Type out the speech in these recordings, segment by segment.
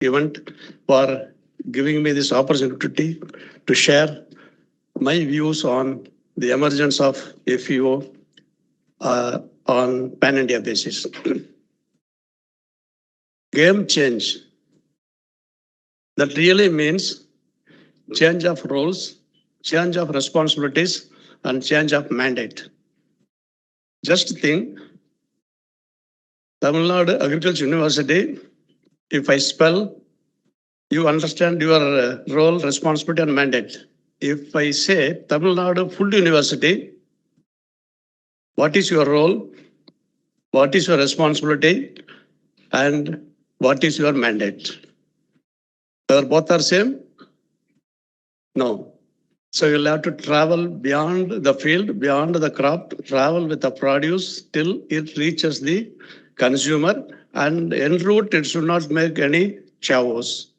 event for giving me this opportunity to share my views on the emergence of FPO on pan-India basis. Game change. That really means change of roles, change of responsibilities, and change of mandate. Just think, Tamil Nadu Agriculture University, if I spell, you understand your role, responsibility, and mandate. If I say Tamil Nadu Food University, what is your role, what is your responsibility, and what is your mandate? Whether both are same? No. So you'll have to travel beyond the field, beyond the crop, travel with the produce till it reaches the consumer, and en route it should not make any chaos.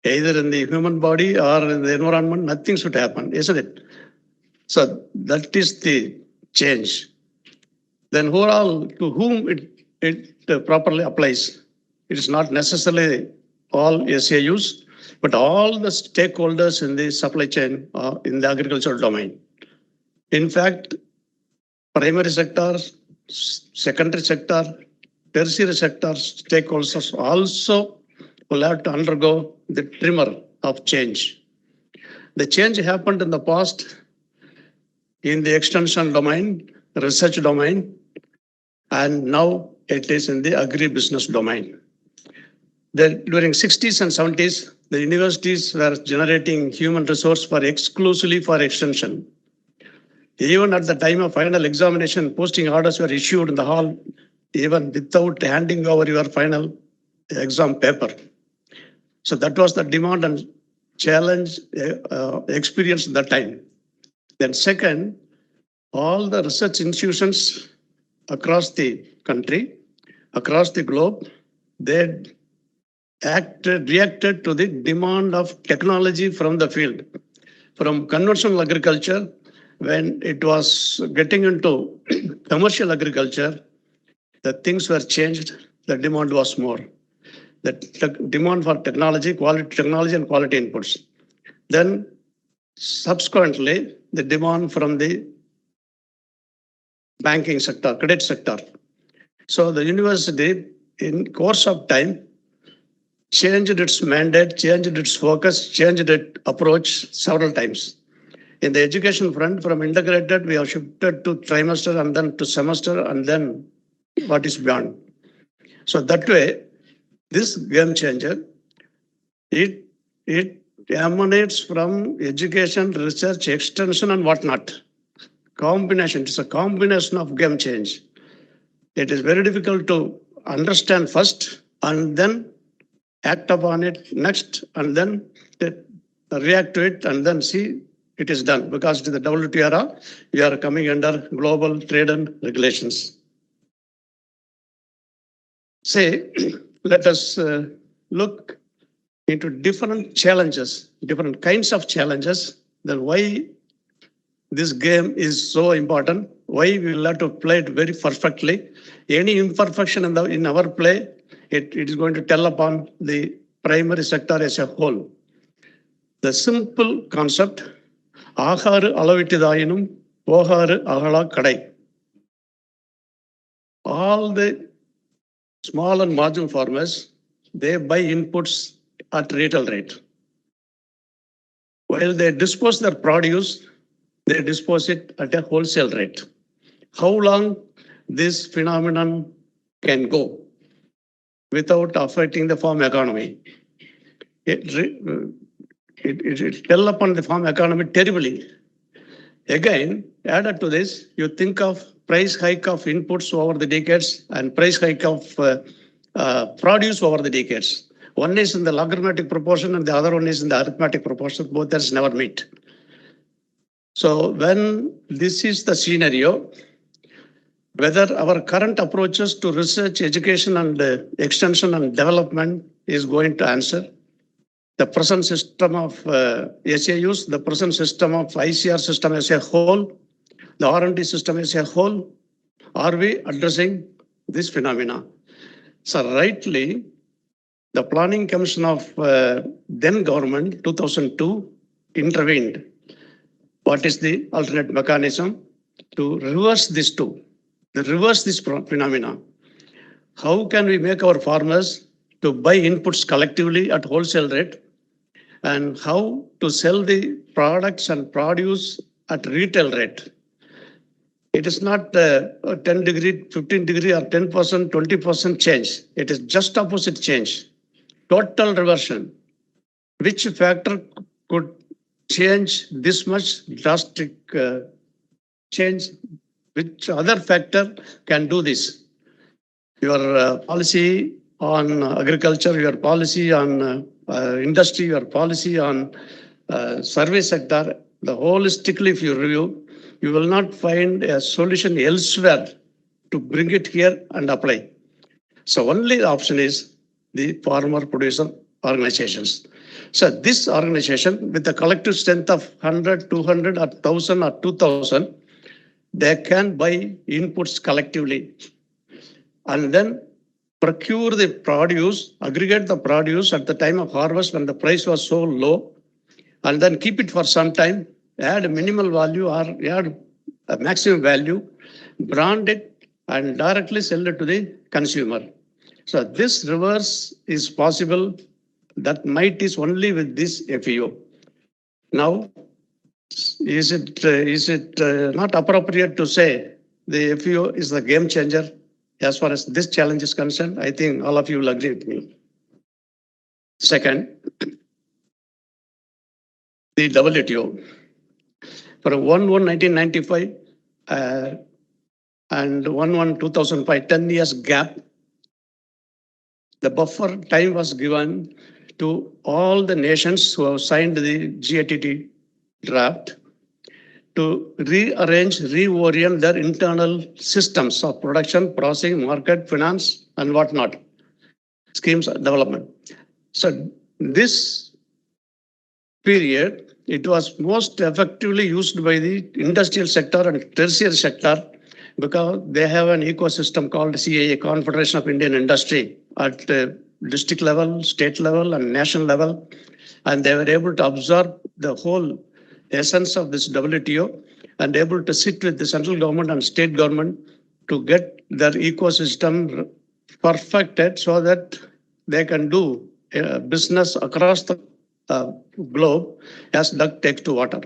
Either in the human body or in the environment, nothing should happen, isn't it? So that is the change. Then overall, to whom it properly applies, it is not necessarily all SAUs, but all the stakeholders in the supply chain in the agricultural domain. In fact, primary sector, secondary sector, tertiary sector stakeholders also will have to undergo the trimmer of change. The change happened in the past in the extension domain, research domain, and now it is in the agri-business domain. Then during 60s and 70s, the universities were generating human resource exclusively for extension. Even at the time of final examination, posting orders were issued in the hall, even without handing over your final exam paper. So that was the demand and challenge experience at that time. Then second, all the research institutions across the country, across the globe, they reacted to the demand of technology from the field. From conventional agriculture, when it was getting into commercial agriculture, the things were changed, the demand was more. The demand for technology, and quality inputs. Then subsequently, the demand from the banking sector, credit sector. So the university, in course of time, changed its mandate, changed its focus, changed its approach several times. In the education front, from integrated, we have shifted to trimester and then to semester and then what is beyond. So that way, this game changer, it emanates from education, research, extension, and whatnot. Combination, it's a combination of game change. It is very difficult to understand first and then act upon it next, and then react to it, and then see it is done. Because to the WTO era, we are coming under global trade and regulations. Say, let us look into different challenges, different kinds of challenges, then why this game is so important, why we will have to play it very perfectly. Any imperfection in our play, it is going to tell upon the primary sector as a whole. The simple concept, Aharu alavitidayinum, Poharu ahala kadai. All the small and marginal farmers, they buy inputs at retail rate. While they dispose their produce, they dispose it at a wholesale rate. How long this phenomenon can go without affecting the farm economy? It tell upon the farm economy terribly. Again, added to this, you think of price hike of inputs over the decades and price hike of produce over the decades. One is in the logarithmic proportion and the other one is in the arithmetic proportion. Both has never meet. So when this is the scenario, whether our current approaches to research, education, and extension and development is going to answer, the present system of SAUs, the present system of ICR system as a whole, the R&D system as a whole, are we addressing this phenomena? So rightly, The Planning Commission of then government, 2002, intervened. What is the alternate mechanism to reverse this reverse this phenomena? How can we make our farmers to buy inputs collectively at wholesale rate, and how to sell the products and produce at retail rate? It is not a 10 degree, 15 degree or 10%, 20% change. It is just opposite change. Total reversion. Which factor could change this much drastic change? Which other factor can do this? Your policy on agriculture, your policy on industry, your policy on service sector, the holistically, if you review, you will not find a solution elsewhere to bring it here and apply. So only the option is the farmer producer organizations. So this organization with a collective strength of 100, 200 or 1000 or 2000, they can buy inputs collectively and then procure the produce, aggregate the produce at the time of harvest when the price was so low, and then keep it for some time, add minimal value or add a maximum value, brand it and directly sell it to the consumer. So this reverse is possible. That might is only with this FPO. Now, is it not appropriate to say the FPO is the game changer as far as this challenge is concerned? I think all of you will agree with me. Second, the WTO. For 1/1/1995 and 1/1/2005, 10 years gap, the buffer time was given to all the nations who have signed the GATT draft to rearrange, reorient their internal systems of production, processing, market, finance, and whatnot, schemes of development. So this period, it was most effectively used by the industrial sector and tertiary sector because they have an ecosystem called CII, Confederation of Indian Industry, at district level, state level, and national level. And they were able to absorb the whole essence of this WTO and able to sit with the central government and state government to get their ecosystem perfected so that they can do business across the globe as duck takes to water.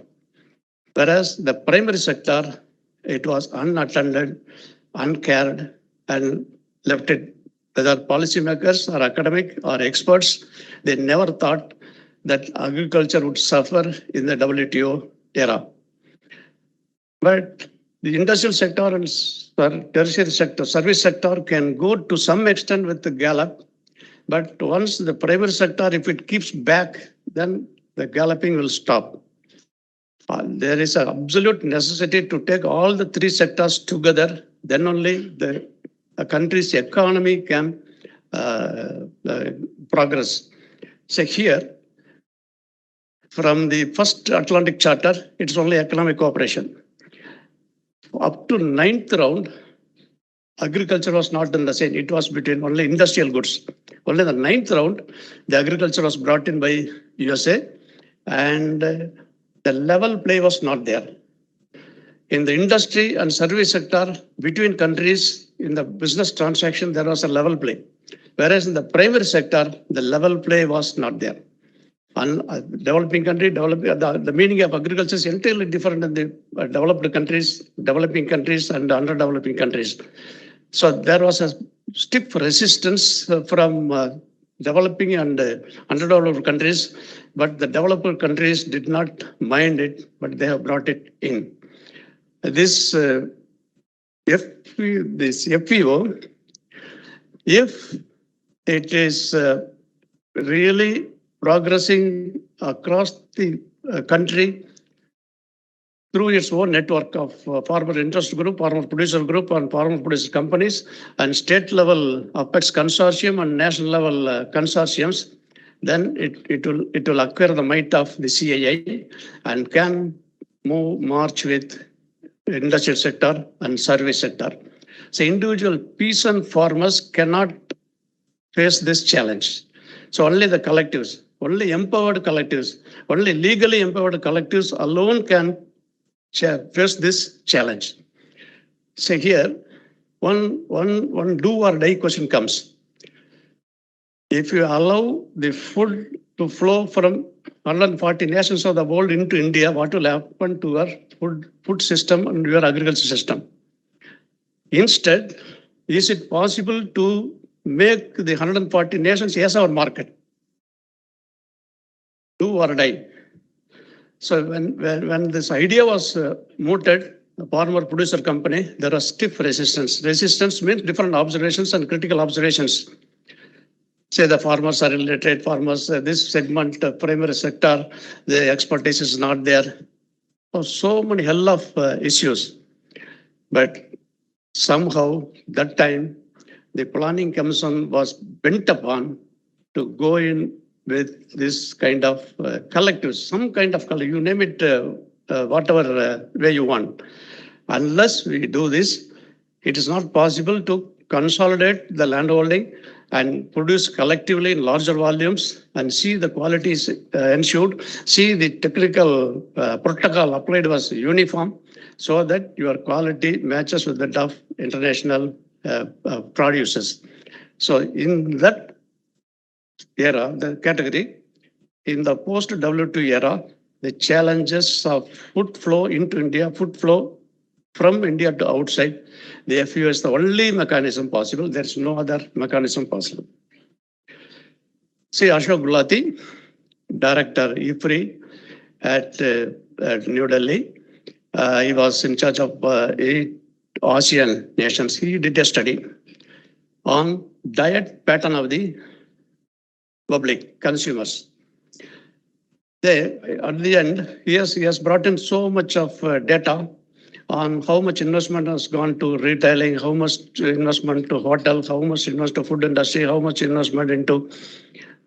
Whereas the primary sector, it was unattended, uncared, and left it, whether policymakers or academic or experts, they never thought that agriculture would suffer in the WTO era. But the industrial sector and tertiary sector, service sector can go to some extent with the gallop. But once the primary sector, if it keeps back, then the galloping will stop. There is an absolute necessity to take all the three sectors together. Then only the country's economy can progress. So here, from the first Atlantic Charter, it's only economic cooperation. Up to 9th round, agriculture was not in the same. It was between only industrial goods. Only the 9th round, the agriculture was brought in by USA, and the level play was not there. In the industry and service sector, between countries, in the business transaction, there was a level play. Whereas in the primary sector, the level play was not there. Developing country, the meaning of agriculture is entirely different in the developed countries, developing countries, and underdeveloping countries. So there was a stiff resistance from developing and underdeveloped countries, but the developed countries did not mind it, but they have brought it in. This FPO, if it is really progressing across the country through its own network of farmer interest group, farmer producer group, and farmer producer companies, and state level Apex consortium and national level consortiums, then it will acquire the might of the CII and can march with industrial sector and service sector. So individual peasant farmers cannot face this challenge. So only the collectives, only empowered collectives, only legally empowered collectives alone can face this challenge. So here, one do or die question comes. If you allow the food to flow from 140 nations of the world into India, what will happen to your food system and your agriculture system? Instead, is it possible to make the 140 nations as our market? Do or die. So when this idea was mooted, the farmer producer company, there was stiff resistance. Resistance means different observations and critical observations. Say the farmers are illiterate farmers, this segment, primary sector, the expertise is not there. So many hell of issues. But somehow that time, the planning commission was bent upon to go in with this kind of collective, some kind of collective, you name it, whatever way you want. Unless we do this, it is not possible to consolidate the landholding and produce collectively in larger volumes and see the quality is ensured, see the technical protocol applied was uniform so that your quality matches with that of international producers. So in that era, the category, in the post-WTO era, the challenges of food flow into India, food flow from India to outside, the FPO is the only mechanism possible. There's no other mechanism possible. See, Ashok Gulati, Director IFRI at New Delhi, he was in charge of 8 ASEAN nations. He did a study on diet pattern of the public consumers. They, at the end, he has brought in so much of data on how much investment has gone to retailing, how much investment to hotels, how much investment to food industry, how much investment into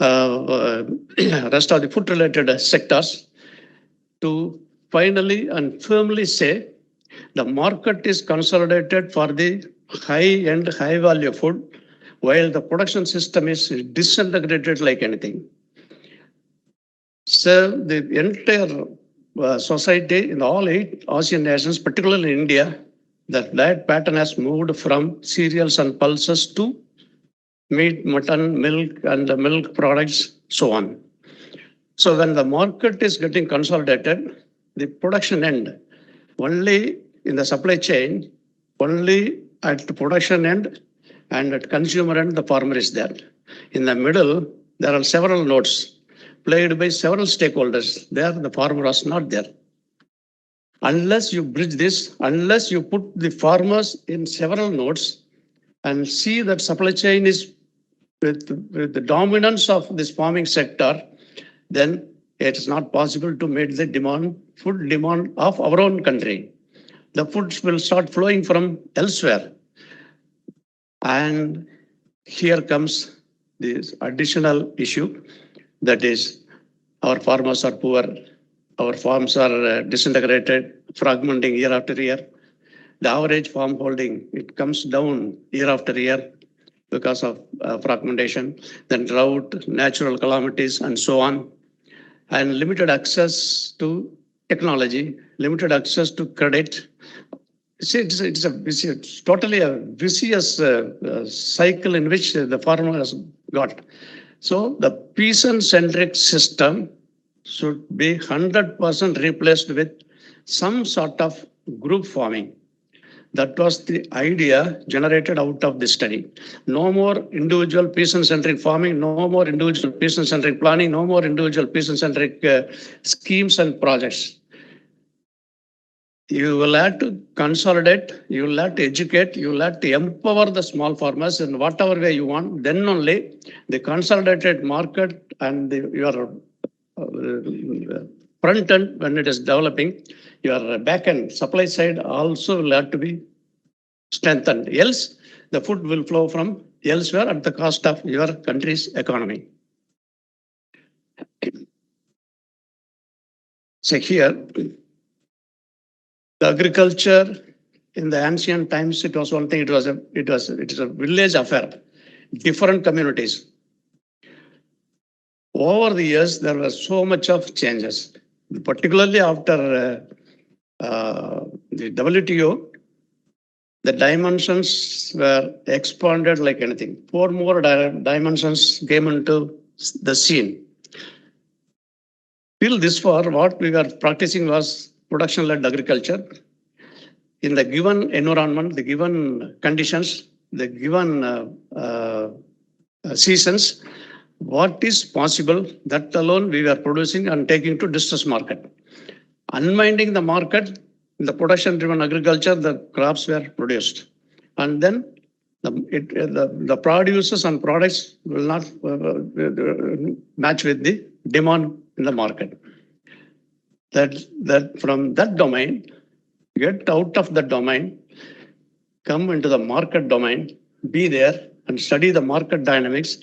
rest of the food related sectors, to finally and firmly say the market is consolidated for the high-end, high-value food, while the production system is disintegrated like anything. So the entire society in all 8 ASEAN nations, particularly in India, the diet pattern has moved from cereals and pulses to meat, mutton, milk, and the milk products, so on. So when the market is getting consolidated, the production end, only in the supply chain, only at the production end and at consumer end, the farmer is there. In the middle, there are several nodes played by several stakeholders. There, the farmer was not there. Unless you bridge this, unless you put the farmers in several nodes and see that supply chain is with the dominance of this farming sector, then it is not possible to meet the demand, food demand of our own country. The foods will start flowing from elsewhere. And here comes this additional issue, that is, our farmers are poor, our farms are disintegrated, fragmenting year after year. The average farm holding, it comes down year after year because of fragmentation, then drought, natural calamities, and so on. And limited access to technology, limited access to credit. See, it's totally a vicious cycle in which the farmer has got. So the peasant-centric system should be 100% replaced with some sort of group farming. That was the idea generated out of this study. No more individual peasant-centric farming, no more individual peasant-centric planning, no more individual peasant-centric schemes and projects. You will have to consolidate, you will have to educate, you will have to empower the small farmers in whatever way you want. Then only the consolidated market and your front end, when it is developing, your back end supply side also will have to be strengthened. Else, the food will flow from elsewhere at the cost of your country's economy. So here, the agriculture in the ancient times, it was one thing. It is a village affair, different communities. Over the years, there were so much of changes, particularly after the WTO. The dimensions were expanded like anything. Four more dimensions came into the scene. Till this far, what we were practicing was production-led agriculture. In the given environment, the given conditions, the given seasons, what is possible, that alone we were producing and taking to distress market. Unwinding the market, in the production-driven agriculture, the crops were produced. And then the producers and products will not match with the demand in the market. That from that domain, get out of the domain, come into the market domain, be there and study the market dynamics,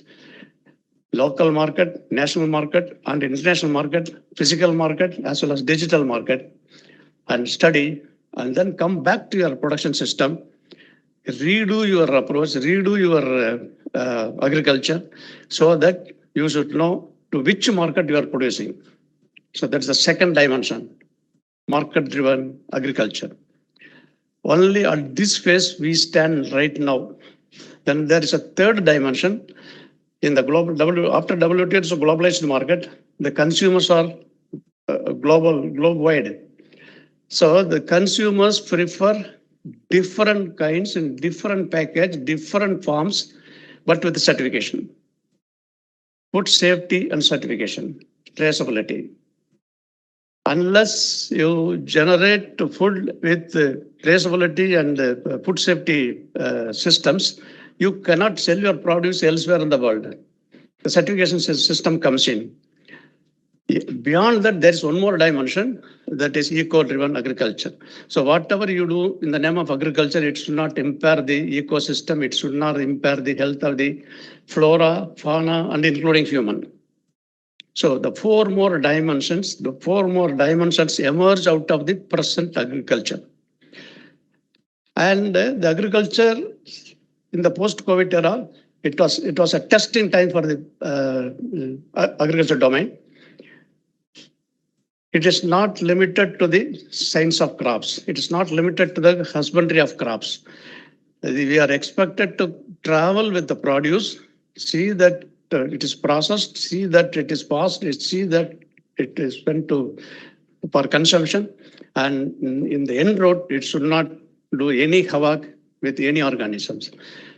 local market, national market, and international market, physical market, as well as digital market, and study, and then come back to your production system, redo your approach, redo your agriculture, so that you should know to which market you are producing. So that's the second dimension, market-driven agriculture. Only at this phase we stand right now. Then there is a third dimension. In the global, after WTO, it's a globalized market. The consumers are globe-wide. So the consumers prefer different kinds in different package, different forms, but with certification. Food safety and certification, traceability. Unless you generate food with traceability and food safety systems, you cannot sell your produce elsewhere in the world. The certification system comes in. Beyond that, there is one more dimension, that is eco-driven agriculture. So whatever you do in the name of agriculture, it should not impair the ecosystem, it should not impair the health of the flora, fauna, and including human. So the four more dimensions emerge out of the present agriculture. And the agriculture in the post-COVID era, it was a testing time for the agriculture domain. It is not limited to the science of crops. It is not limited to the husbandry of crops. We are expected to travel with the produce, see that it is processed, see that it is passed, see that it is spent for consumption, and in the end road, it should not do any havoc with any organisms.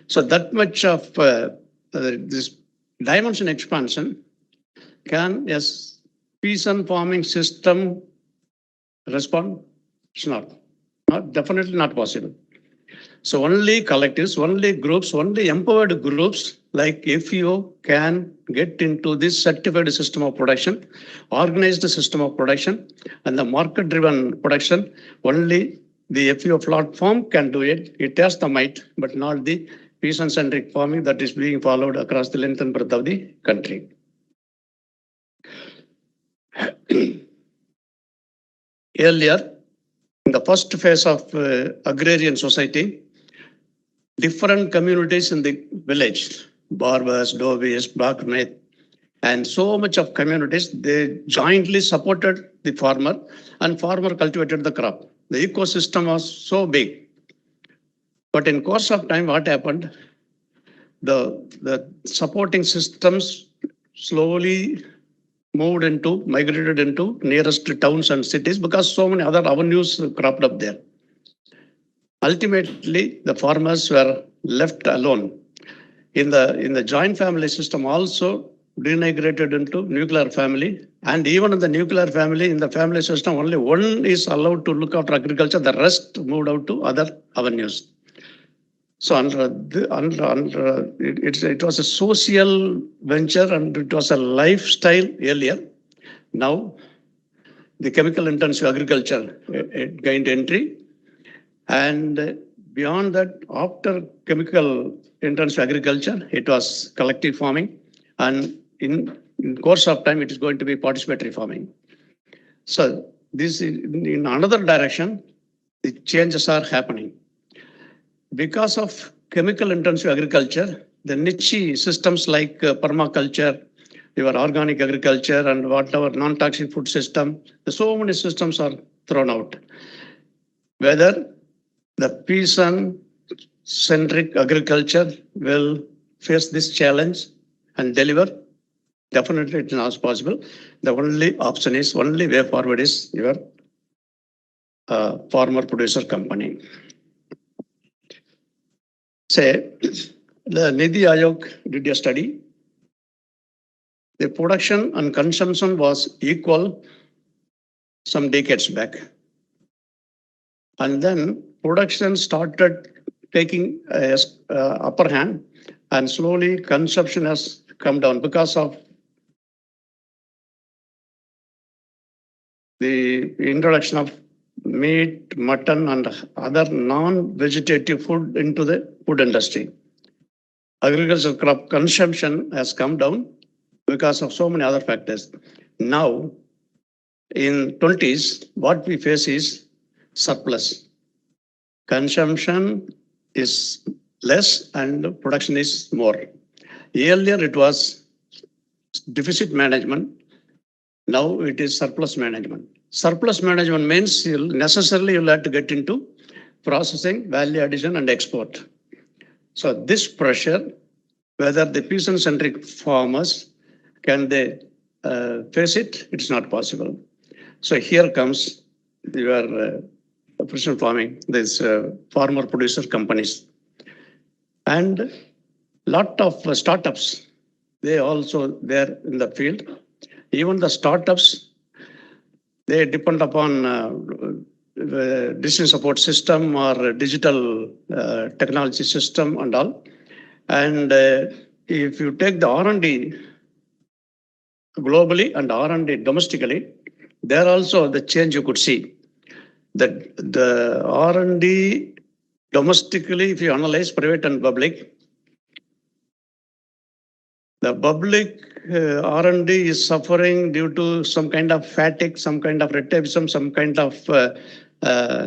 So that much of this dimension expansion can, yes, peasant farming system respond? It's not, definitely not possible. So only collectives, only groups, only empowered groups like FPO can get into this certified system of production, organized system of production, and the market-driven production. Only the FPO platform can do it. It has the might, but not the peasant-centric farming that is being followed across the length and breadth of the country. Earlier, in the first phase of agrarian society, different communities in the village, barbers, dhobies, Baknet, and so much of communities, they jointly supported the farmer, and farmer cultivated the crop. The ecosystem was so big. But in course of time, what happened? The supporting systems slowly migrated into nearest towns and cities because so many other avenues cropped up there. Ultimately, the farmers were left alone. In the joint family system also denigrated into nuclear family, and even in the nuclear family, in the family system, only one is allowed to look after agriculture, the rest moved out to other avenues. So it was a social venture and it was a lifestyle earlier. Now, the chemical intensive agriculture it gained entry, and beyond that, after chemical intensive agriculture, it was collective farming, and in course of time, it is going to be participatory farming. So this is in another direction, the changes are happening. Because of chemical intensive agriculture, the niche systems like permaculture your organic agriculture and whatever non-toxic food system. So many systems are thrown out. Whether the peasant-centric agriculture will face this challenge and deliver, definitely it's not possible. The only option is, only way forward is your farmer producer company. Say, the Nidhi Ayog did a study. The production and consumption was equal some decades back. And then production started taking upper hand, and slowly consumption has come down because of the introduction of meat, mutton, and other non-vegetative food into the food industry. Agricultural crop consumption has come down because of so many other factors. Now, in 20s, what we face is surplus. Consumption is less and production is more. Earlier, it was deficit management. Now it is surplus management. Surplus management means you'll have to get into processing, value addition, and export. So this pressure, whether the peasant-centric farmers, can they face it? It's not possible. So here comes your precision farming, these farmer producer companies. And lot of startups, they also there in the field. Even the startups, they depend upon decision support system or digital technology system and all. And if you take the R&D globally and R&D domestically, there also the change you could see. That the R&D domestically, if you analyze private and public, the public R&D is suffering due to some kind of fatigue, some kind of relativism, some kind of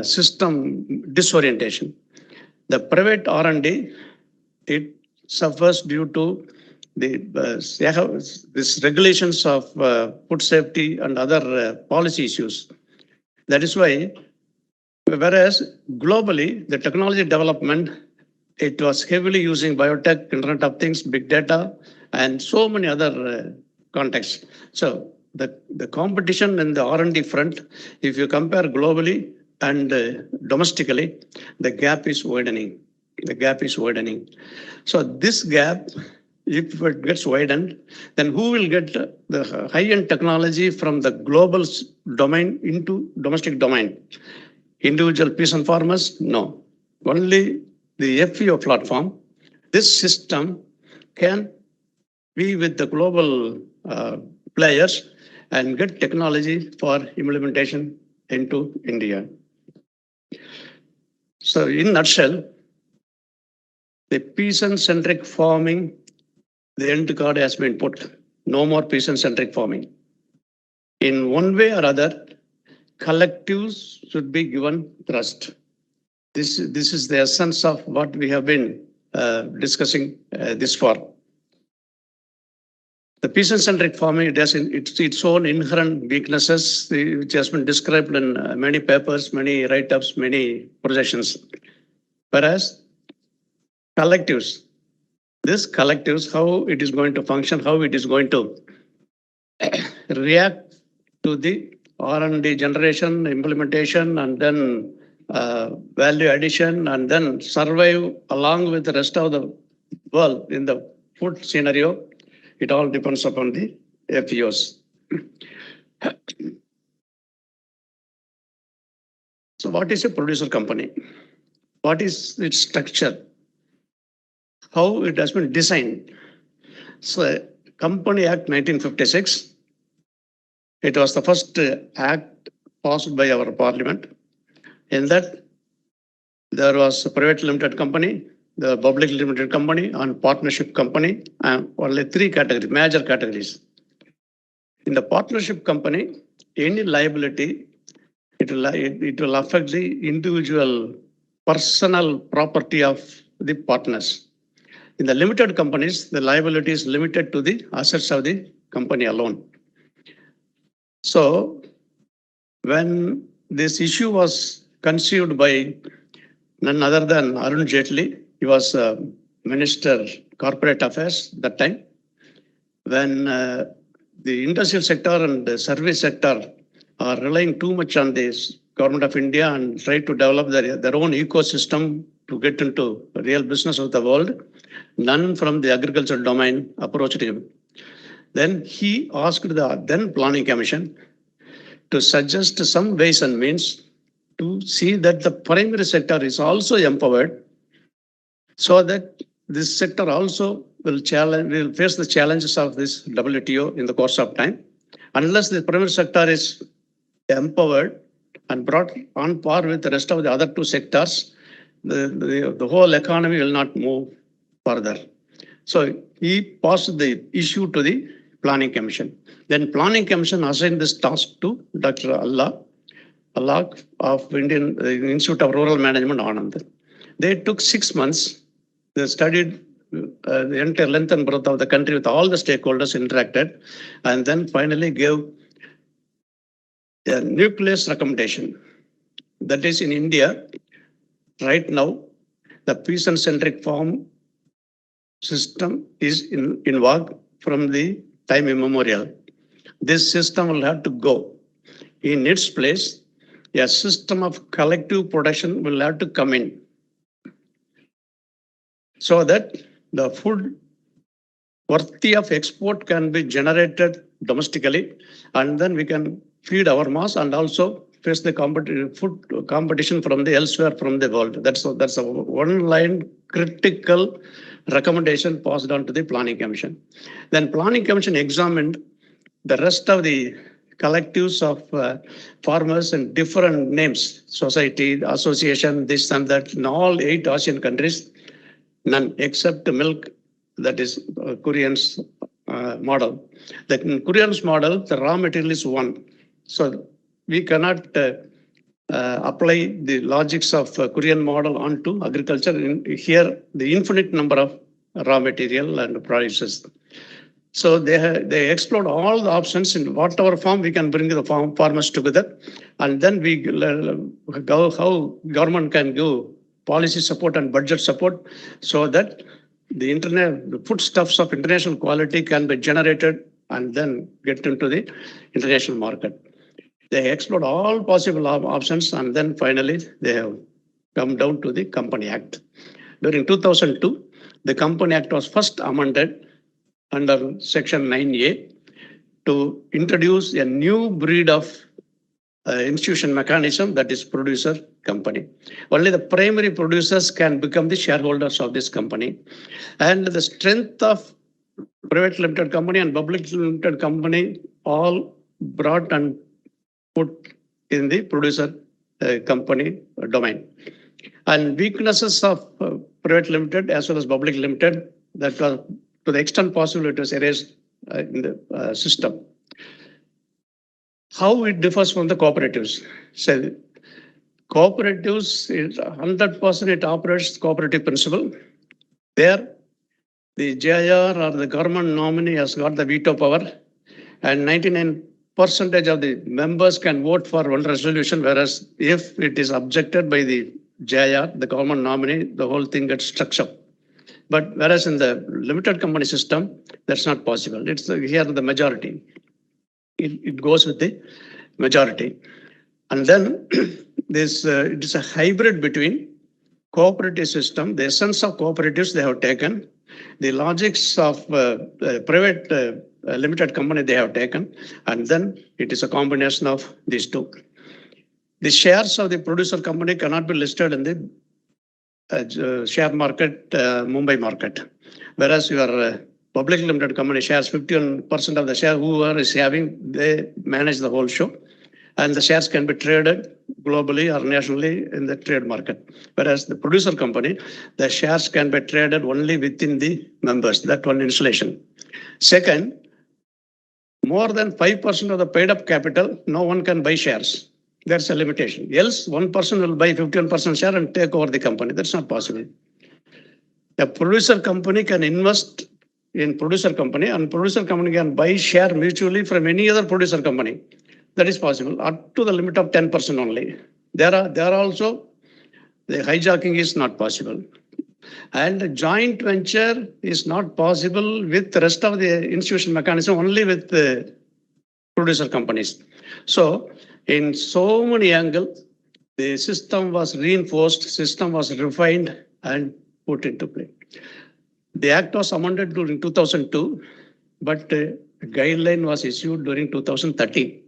system disorientation. The private R&D, it suffers due to the these regulations of food safety and other policy issues. That is why, whereas globally, the technology development, it was heavily using biotech, Internet of Things, big data, and so many other contexts. So the competition in the R&D front, if you compare globally and domestically, the gap is widening. The gap is widening. So this gap, if it gets widened, then who will get the high-end technology from the global domain into domestic domain? Individual peasant farmers? No. Only the FPO platform. This system can be with the global players and get technology for implementation into India. So in nutshell, the peasant-centric farming, the end card has been put. No more peasant-centric farming. In one way or other, collectives should be given thrust. This is the essence of what we have been discussing this far. The peasant-centric farming, it has its own inherent weaknesses, which has been described in many papers, many write-ups, many projections. Whereas collectives, this collectives, how it is going to function, how it is going to react to the R&D generation, implementation, and then value addition, and then survive along with the rest of the world in the food scenario. It all depends upon the FPOs. So what is a producer company? What is its structure? How it has been designed? So Company Act 1956, it was the first act passed by our parliament. In that, there was a private limited company, the public limited company, and partnership company, and only three categories, major categories. In the partnership company, any liability, it will affect the individual personal property of the partners. In the limited companies, the liability is limited to the assets of the company alone. So when this issue was conceived by none other than Arun Jaitley, he was Minister Corporate Affairs that time, when the industrial sector and the service sector are relying too much on this government of India and try to develop their own ecosystem to get into real business of the world, none from the agricultural domain approached him. Then he asked the then Planning Commission to suggest some ways and means to see that the primary sector is also empowered, so that this sector also will face the challenges of this WTO in the course of time. Unless the primary sector is empowered and brought on par with the rest of the other two sectors, the whole economy will not move further. So he passed the issue to the Planning Commission. Then Planning Commission assigned this task to Dr. Allah of Indian Institute of Rural Management, Anand. They took 6 months. They studied the entire length and breadth of the country with all the stakeholders interacted, and then finally gave a nucleus recommendation. That is, in India, right now, the peasant-centric farm system is in vogue from the time immemorial. This system will have to go. In its place, a system of collective production will have to come in, so that the food worthy of export can be generated domestically, and then we can feed our mass and also face the food competition from the elsewhere from the world. That's a one-line critical recommendation passed on to the Planning Commission. Then Planning Commission examined the rest of the collectives of farmers and different names, society, association, this and that, in all 8 ASEAN countries, none except milk, that is Korean's model. That in Korean's model, the raw material is one. So we cannot apply the logics of Korean model onto agriculture. Here, the infinite number of raw material and prices. So they explored all the options in whatever form we can bring the farmers together, and then we go how government can give policy support and budget support, so that the foodstuffs of international quality can be generated and then get into the international market. They explored all possible options, and then finally they have come down to the Company Act. During 2002, the Company Act was first amended under Section 9A to introduce a new breed of institution mechanism, that is producer company. Only the primary producers can become the shareholders of this company. And the strength of private limited company and public limited company all brought and put in the producer company domain. And weaknesses of private limited as well as public limited, that was to the extent possible it was erased in the system. How it differs from the cooperatives? So cooperatives, 100% it operates cooperative principle. There, the JIR or the government nominee has got the veto power, and 99% of the members can vote for one resolution, whereas if it is objected by the JIR, the government nominee, the whole thing gets struck up. But whereas in the limited company system, that's not possible. It's here the majority. It goes with the majority. And then this it is a hybrid between cooperative system, the essence of cooperatives they have taken, the logics of private limited company they have taken, and then it is a combination of these two. The shares of the producer company cannot be listed in the share market, Mumbai market, whereas your public limited company shares 51% of the share, whoever is having, they manage the whole show, and the shares can be traded globally or nationally in the trade market. Whereas the producer company, the shares can be traded only within the members. That one insulation. Second, more than 5% of the paid up capital, no one can buy shares. That's a limitation. Else, one person will buy 51% share and take over the company. That's not possible. A producer company can invest in producer company, and producer company can buy share mutually from any other producer company. That is possible up to the limit of 10% only. There are also the hijacking is not possible. And joint venture is not possible with the rest of the institution mechanism, only with the producer companies. So in so many angles, the system was reinforced, system was refined and put into play. The act was amended during 2002, but a guideline was issued during 2013.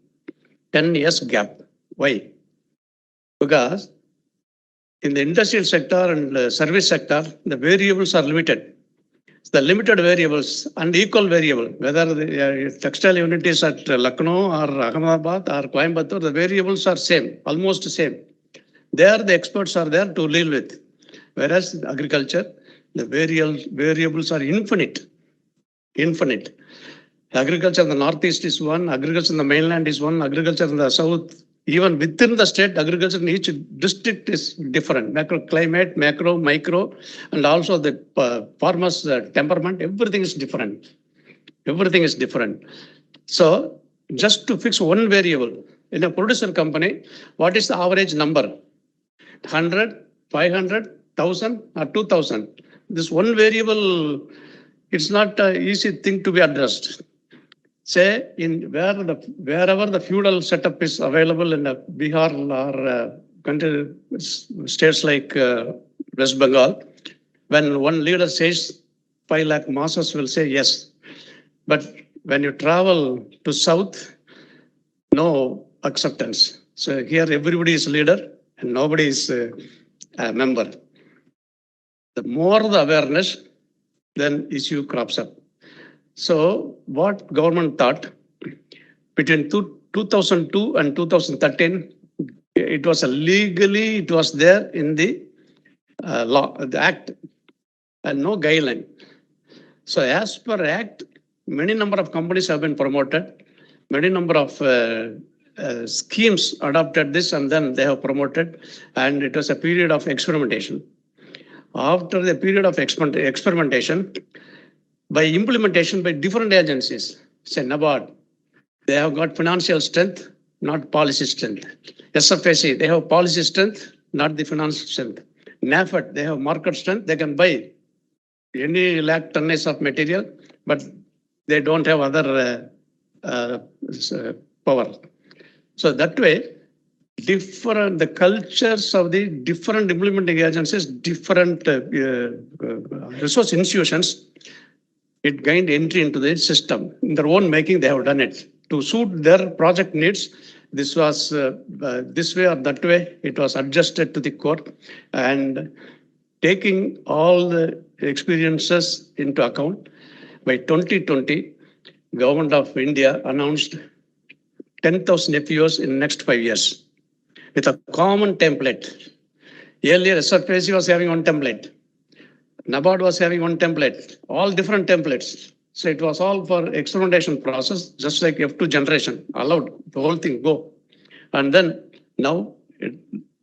10 years gap. Why? Because in the industrial sector and service sector, the variables are limited. The limited variables and equal variable, whether the textile unit is at Lucknow or Ahmedabad or Coimbatore, the variables are same, almost same. There the experts are there to deal with. Whereas agriculture, the variables are infinite. Agriculture in the northeast is one, agriculture in the mainland is one, agriculture in the south, even within the state, agriculture in each district is different. Macroclimate, macro, micro, and also the farmers' temperament, everything is different. Everything is different. So just to fix one variable in a producer company, what is the average number? 100, 500, 1,000 or 2,000. This one variable, it's not an easy thing to be addressed. Say wherever the feudal setup is available in Bihar or country states like West Bengal, when one leader says 5 lakh masses will say yes. But when you travel to south, no acceptance. So here everybody is leader and nobody is a member. The more the awareness, then issue crops up. So what government thought between 2002 and 2013, it was legally, it was there in the law, the act, and no guideline. So as per act, many number of companies have been promoted, many number of schemes adopted this and then they have promoted, and it was a period of experimentation. After the period of experimentation, by implementation by different agencies, say NABARD, they have got financial strength, not policy strength. SFAC, they have policy strength, not the financial strength. NAFED, they have market strength, they can buy any lakh tonnage of material, but they don't have other power. So that way, the cultures of the different implementing agencies, different resource institutions, it gained entry into the system. In their own making, they have done it. To suit their project needs, this was this way or that way, it was adjusted to the court. And taking all the experiences into account, by 2020, Government of India announced 10,000 FPOs in the next 5 years with a common template. Earlier, SFAC was having one template. NABARD was having one template, all different templates. So it was all for experimentation process, just like F2 generation, allowed the whole thing go. And then now,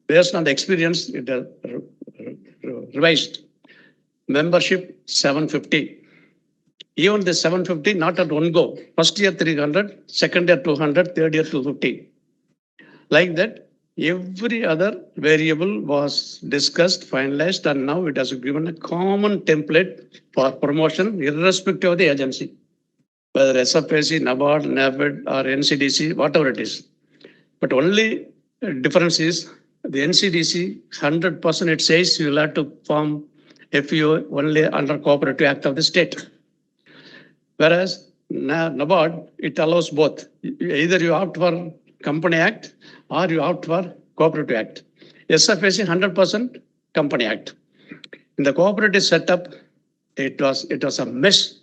based on the experience, it revised. Membership 750. Even the 750, not at one go. First year 300, second year 200, third year 250. Like that, every other variable was discussed, finalized, and now it has given a common template for promotion, irrespective of the agency, whether SFAC, NABARD, NAFED, or NCDC, whatever it is. But only difference is the NCDC, 100% it says you will have to form FPO only under Cooperative Act of the state. Whereas NABARD, it allows both. Either you opt for Company Act or you opt for Cooperative Act. SFAC 100% Company Act. In the cooperative setup, it was a mess.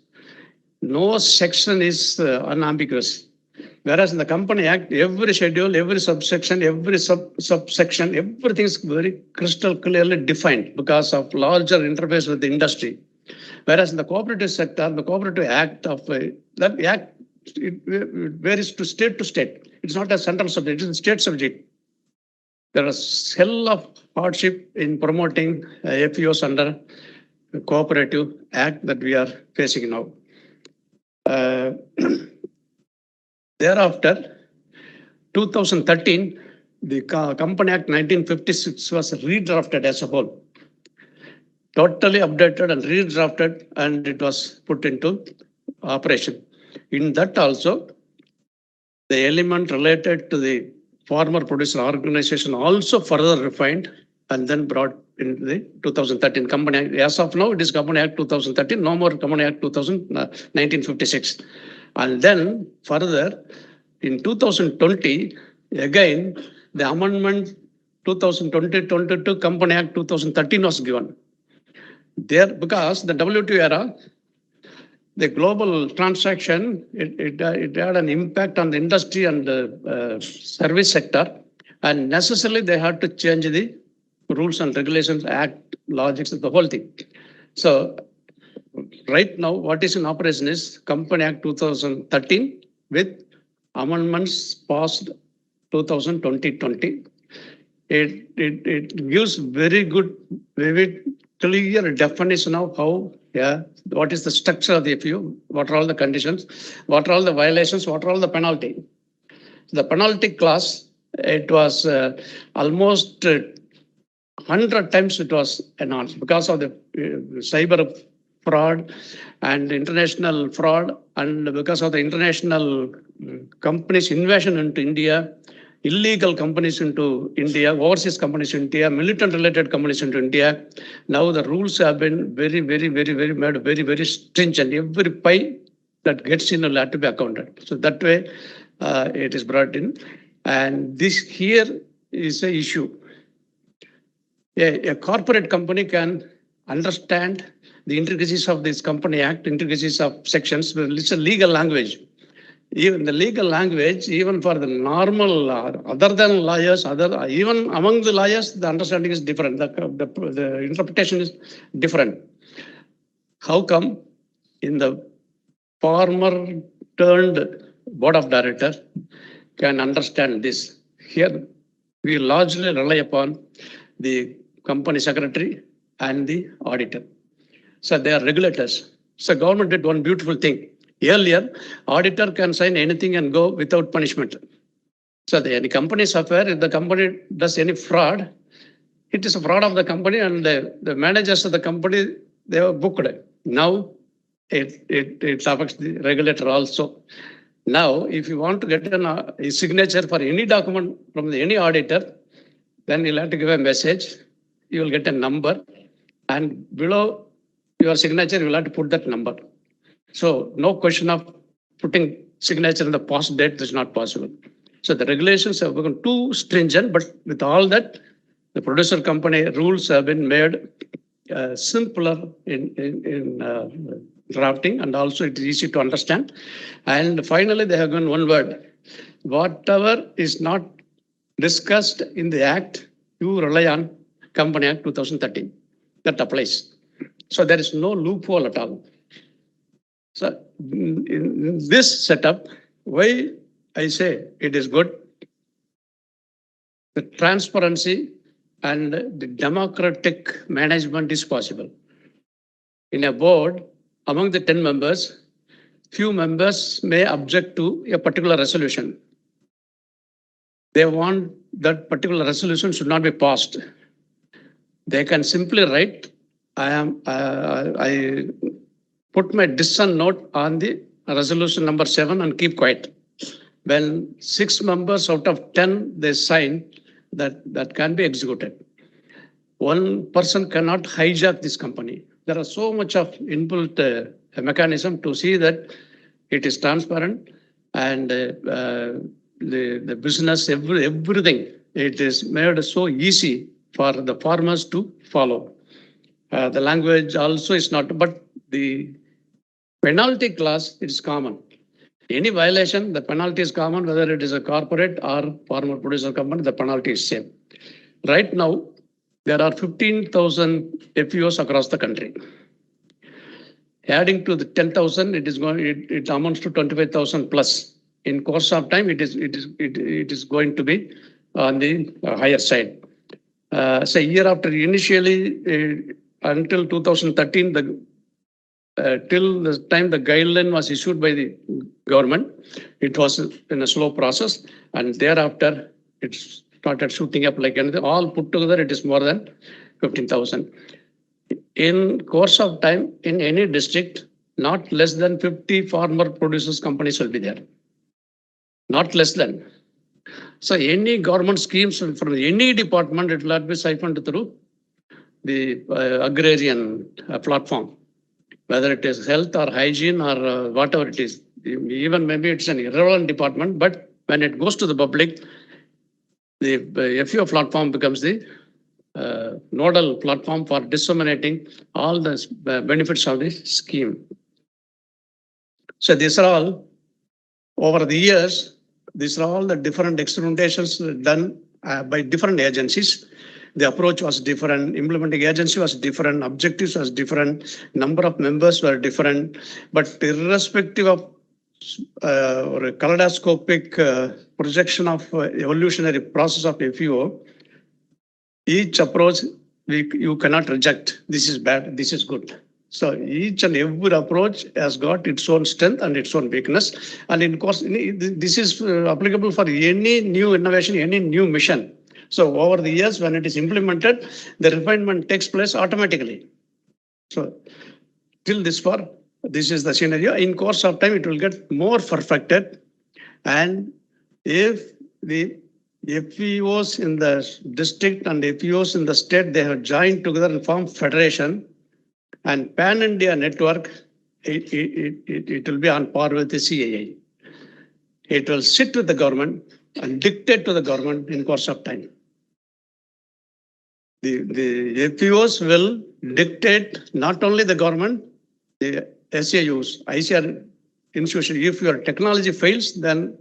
No section is unambiguous. Whereas in the Company Act, every schedule, every subsection, every subsection, everything is very crystal clearly defined because of larger interface with the industry. Whereas in the cooperative sector, the Cooperative Act of that act, it varies to state to state. It's not a central subject, it's a state subject. There is hell of hardship in promoting FPOs under the Cooperative Act that we are facing now. Thereafter, 2013, the Company Act 1956 was redrafted as a whole, totally updated and redrafted, and it was put into operation. In that also, the element related to the farmer producer organization also further refined and then brought in the 2013 Company Act. As of now, it is Company Act 2013, no more Company Act 1956. And then further, in 2020, again, the amendment 2020-22 Company Act 2013 was given. There, because the WTO era, the global transaction, it had an impact on the industry and the service sector, and necessarily they had to change the rules and regulations, act, logics, the whole thing. So right now, what is in operation is Company Act 2013 with amendments passed 2020. It gives very good, vivid, clear definition of how, what is the structure of the FPO, what are all the conditions, what are all the violations, what are all the penalty. The penalty clause, it was almost 100 times it was enhanced because of the cyber fraud and international fraud, and because of the international companies' invasion into India, illegal companies into India, overseas companies into India, militant-related companies into India. Now the rules have been very made very stringent. Every pie that gets in will have to be accounted. So that way it is brought in. And this here is an issue. A corporate company can understand the intricacies of this Company Act, intricacies of sections, but it's a legal language. Even the legal language, even for the normal, other than lawyers, even among the lawyers, the understanding is different. The interpretation is different. How come in the farmer turned board of director can understand this? Here, we largely rely upon the company secretary and the auditor. So they are regulators. So government did one beautiful thing. Earlier, auditor can sign anything and go without punishment. So any company's affair, if the company does any fraud, it is a fraud of the company, and the managers of the company, they are booked. Now, it affects the regulator also. Now, if you want to get a signature for any document from any auditor, then you'll have to give a message. You will get a number, and below your signature, you will have to put that number. So no question of putting signature in the past date is not possible. So the regulations have become too stringent, but with all that, the producer company rules have been made simpler in drafting, and also it is easy to understand. And finally, they have given one word. Whatever is not discussed in the Act, you rely on Company Act 2013. That applies. So there is no loophole at all. So in this setup, why I say it is good, the transparency and the democratic management is possible. In a board, among the 10 members, few members may object to a particular resolution. They want that particular resolution should not be passed. They can simply write, I put my dissent note on the resolution number 7 and keep quiet. When 6 members out of 10 they sign, that can be executed. One person cannot hijack this company. There are so much of inbuilt mechanism to see that it is transparent, and the business, everything, it is made so easy for the farmers to follow. The language also is not, but the penalty clause, it is common. Any violation, the penalty is common, whether it is a corporate or farmer producer company, the penalty is same. Right now, there are 15,000 FPOs across the country. Adding to the 10,000, it amounts to 25,000 plus. In course of time, it is going to be on the higher side. So year after, initially until 2013, the till the time the guideline was issued by the government, it was in a slow process, and thereafter it started shooting up like anything. All put together, it is more than 15,000. In course of time, in any district, not less than 50 farmer producers companies will be there. Not less than. So any government schemes from any department, it will not be siphoned through the agrarian platform, whether it is health or hygiene or whatever it is. Even maybe it's an irrelevant department, but when it goes to the public, the FPO platform becomes the nodal platform for disseminating all the benefits of the scheme. So these are all, over the years, these are all the different experimentations done by different agencies. The approach was different, implementing agency was different, objectives was different, number of members were different, but irrespective of or a kaleidoscopic projection of evolutionary process of FPO, each approach you cannot reject. This is bad, this is good. So each and every approach has got its own strength and its own weakness. And in course, this is applicable for any new innovation, any new mission. So over the years, when it is implemented, the refinement takes place automatically. So till this far, this is the scenario. In course of time, it will get more perfected. And if the FPOs in the district and FPOs in the state, they have joined together and formed federation and pan-India network, it will be on par with the CAA. It will sit with the government and dictate to the government in course of time. The FPOs will dictate not only the government, the SAUs, ICR institution. If your technology fails, then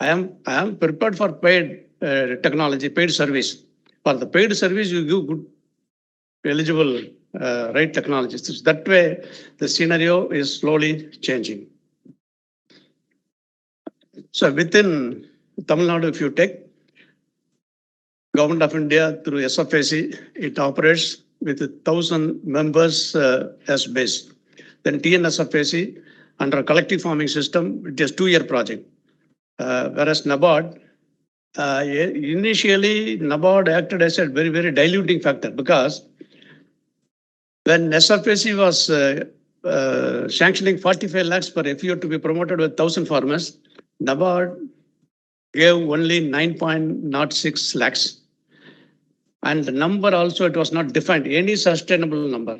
I am prepared for paid technology, paid service. For the paid service, you give good, eligible right technologies. That way, the scenario is slowly changing. So within Tamil Nadu, if you take Government of India through SFAC, it operates with 1,000 members as base. Then TNSFAC, under a collective farming system, it is a 2-year project. Whereas NABARD, initially NABARD acted as a very, very diluting factor, because when SFAC was sanctioning 45 lakhs per FPO to be promoted with 1,000 farmers, NABARD gave only 9.06 lakhs. And the number also, it was not defined, any sustainable number.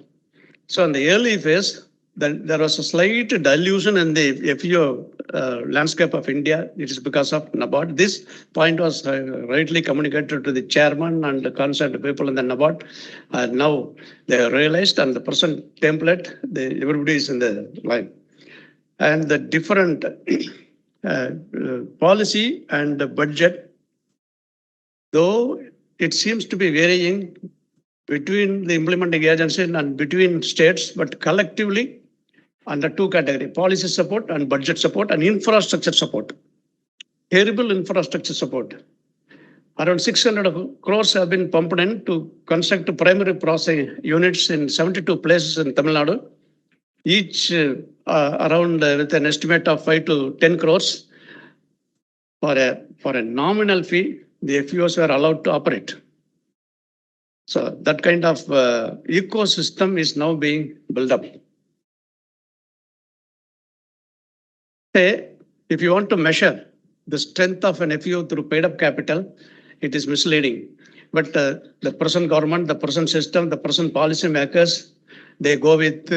So in the early phase, there was a slight dilution in the FPO landscape of India. It is because of NABARD. This point was rightly communicated to the chairman and the concerned people in the NABARD. Now they realized, and the present template, everybody is in the line. And the different policy and the budget, though it seems to be varying between the implementing agency and between states, but collectively under 2 categories, policy support and budget support and infrastructure support. Terrible infrastructure support. Around 600 crores have been pumped in to construct primary processing units in 72 places in Tamil Nadu, each around with an estimate of 5 to 10 crores. For a nominal fee, the FPOs were allowed to operate. So that kind of ecosystem is now being built up. Say, if you want to measure the strength of an FPO through paid up capital, it is misleading. But the present government, the present system, the present policy makers, they go with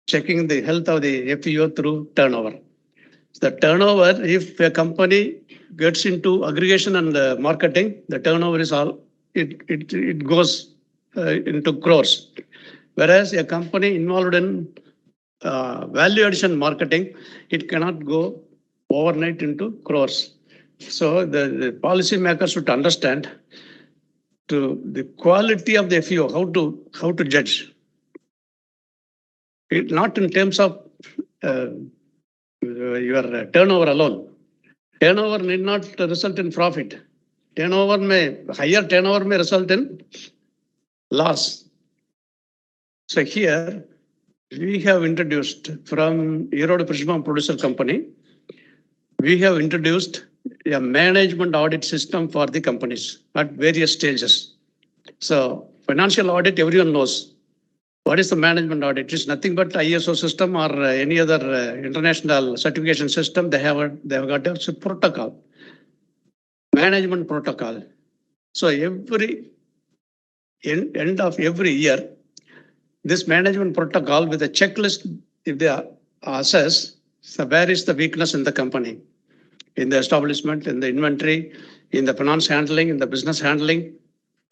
checking the health of the FPO through turnover. The turnover, if a company gets into aggregation and marketing, the turnover is all, it goes into crores. Whereas a company involved in value addition marketing, it cannot go overnight into crores. So the policy makers should understand to the quality of the FPO, how to judge. It not in terms of your turnover alone. Turnover need not result in profit. Higher turnover may result in loss. So here, we have introduced from Erode Prisma Producer Company, we have introduced a management audit system for the companies at various stages. So financial audit, everyone knows. What is the management audit? It is nothing but ISO system or any other international certification system. They have got a protocol, management protocol. So every end of every year, this management protocol with a checklist, if they assess, so where is the weakness in the company, in the establishment, in the inventory, in the finance handling, in the business handling,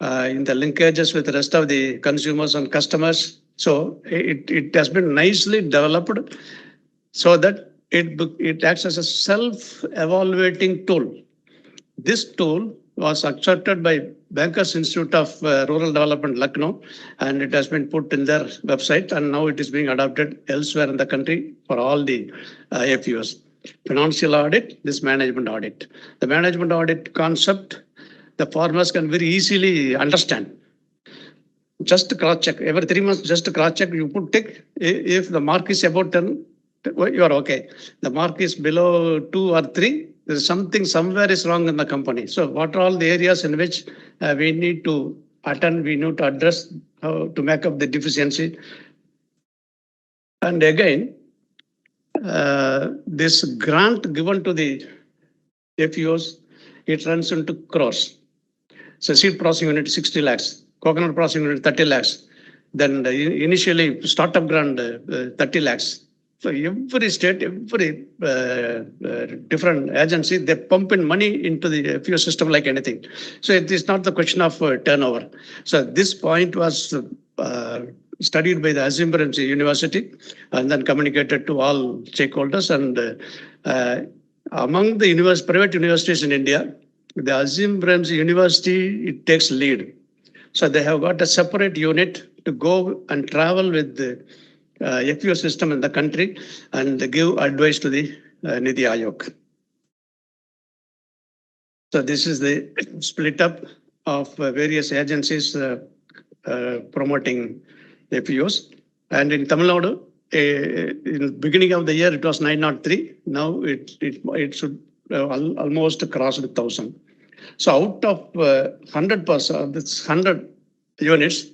in the linkages with the rest of the consumers and customers. So it has been nicely developed so that it acts as a self-evaluating tool. This tool was accepted by Bankers Institute of Rural Development, Lucknow, and it has been put in their website, and now it is being adopted elsewhere in the country for all the FPOs. Financial audit, this management audit. The management audit concept, the farmers can very easily understand. Just cross check every 3 months, just cross check, you put tick. If the mark is about 10, you are okay. The mark is below 2 or 3, there's something somewhere is wrong in the company. So what are all the areas in which we need to attend, we need to address to make up the deficiency. And again, this grant given to the FPOs, it runs into crores. So seed processing unit 60 lakhs, coconut processing unit 30 lakhs, then initially startup grant 30 lakhs. So every state, every different agency, they pump in money into the FPO system like anything. So it is not the question of turnover. So this point was studied by the Azimbremsi University and then communicated to all stakeholders. And among the private universities in India, the Azimbremsi University, it takes lead. So they have got a separate unit to go and travel with the FPO system in the country and give advice to the Niti Aayog. So this is the split up of various agencies promoting FPOs. And in Tamil Nadu, in the beginning of the year, it was 903. Now it should almost cross 1,000. So out of 100%, this 100 units,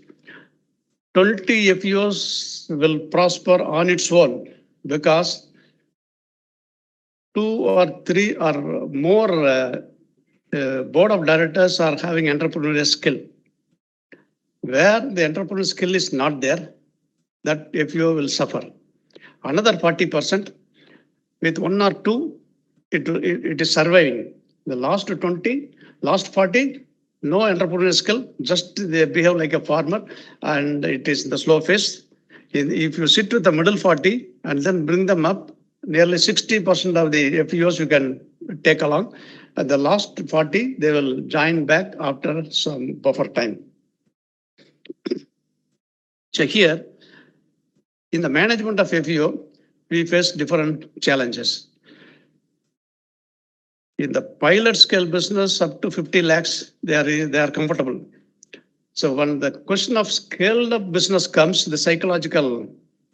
20 FPOs will prosper on its own because 2 or 3 or more board of directors are having entrepreneurial skill. Where the entrepreneurial skill is not there, that FPO will suffer. Another 40%, with 1 or 2, it is surviving. The last 20, last 40, no entrepreneurial skill, just they behave like a farmer, and it is the slow phase. If you sit with the middle 40 and then bring them up, nearly 60% of the FPOs you can take along. And the last 40, they will join back after some buffer time. So here, in the management of FPO, we face different challenges. In the pilot scale business, up to 50 lakhs, they are comfortable. So when the question of scaled up business comes, the psychological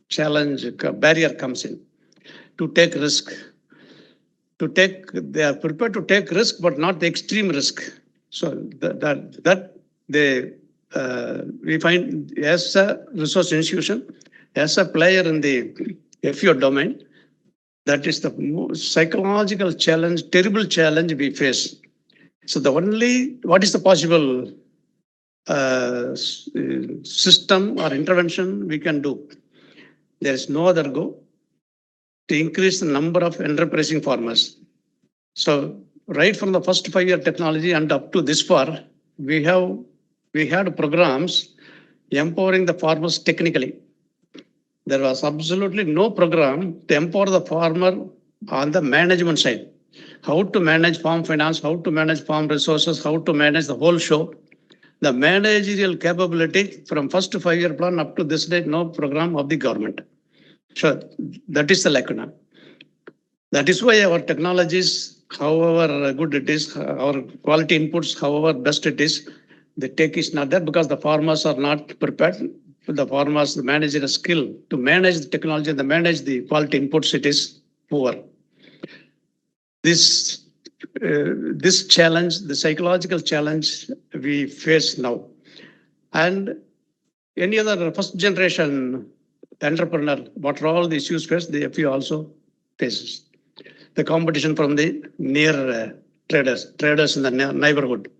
challenge barrier comes in to take risk. They are prepared to take risk, but not the extreme risk. So we find as a resource institution, as a player in the FPO domain, that is the psychological challenge, terrible challenge we face. So what is the possible system or intervention we can do? There is no other go to increase the number of enterprising farmers. So right from the first 5-year technology and up to this far, we had programs empowering the farmers technically. There was absolutely no program to empower the farmer on the management side. How to manage farm finance, how to manage farm resources, how to manage the whole show. The managerial capability from first 5-year plan up to this date, no program of the government. So that is the lacuna. That is why our technologies, however good it is, our quality inputs, however best it is, the tech is not there because the farmers are not prepared. the farmers manage a skill to manage the technology and to manage the quality inputs, it is poor. This this challenge, the psychological challenge we face now, and any other first generation entrepreneur, what are all the issues faced, the FPO also faces. The competition from the near traders in the neighborhood,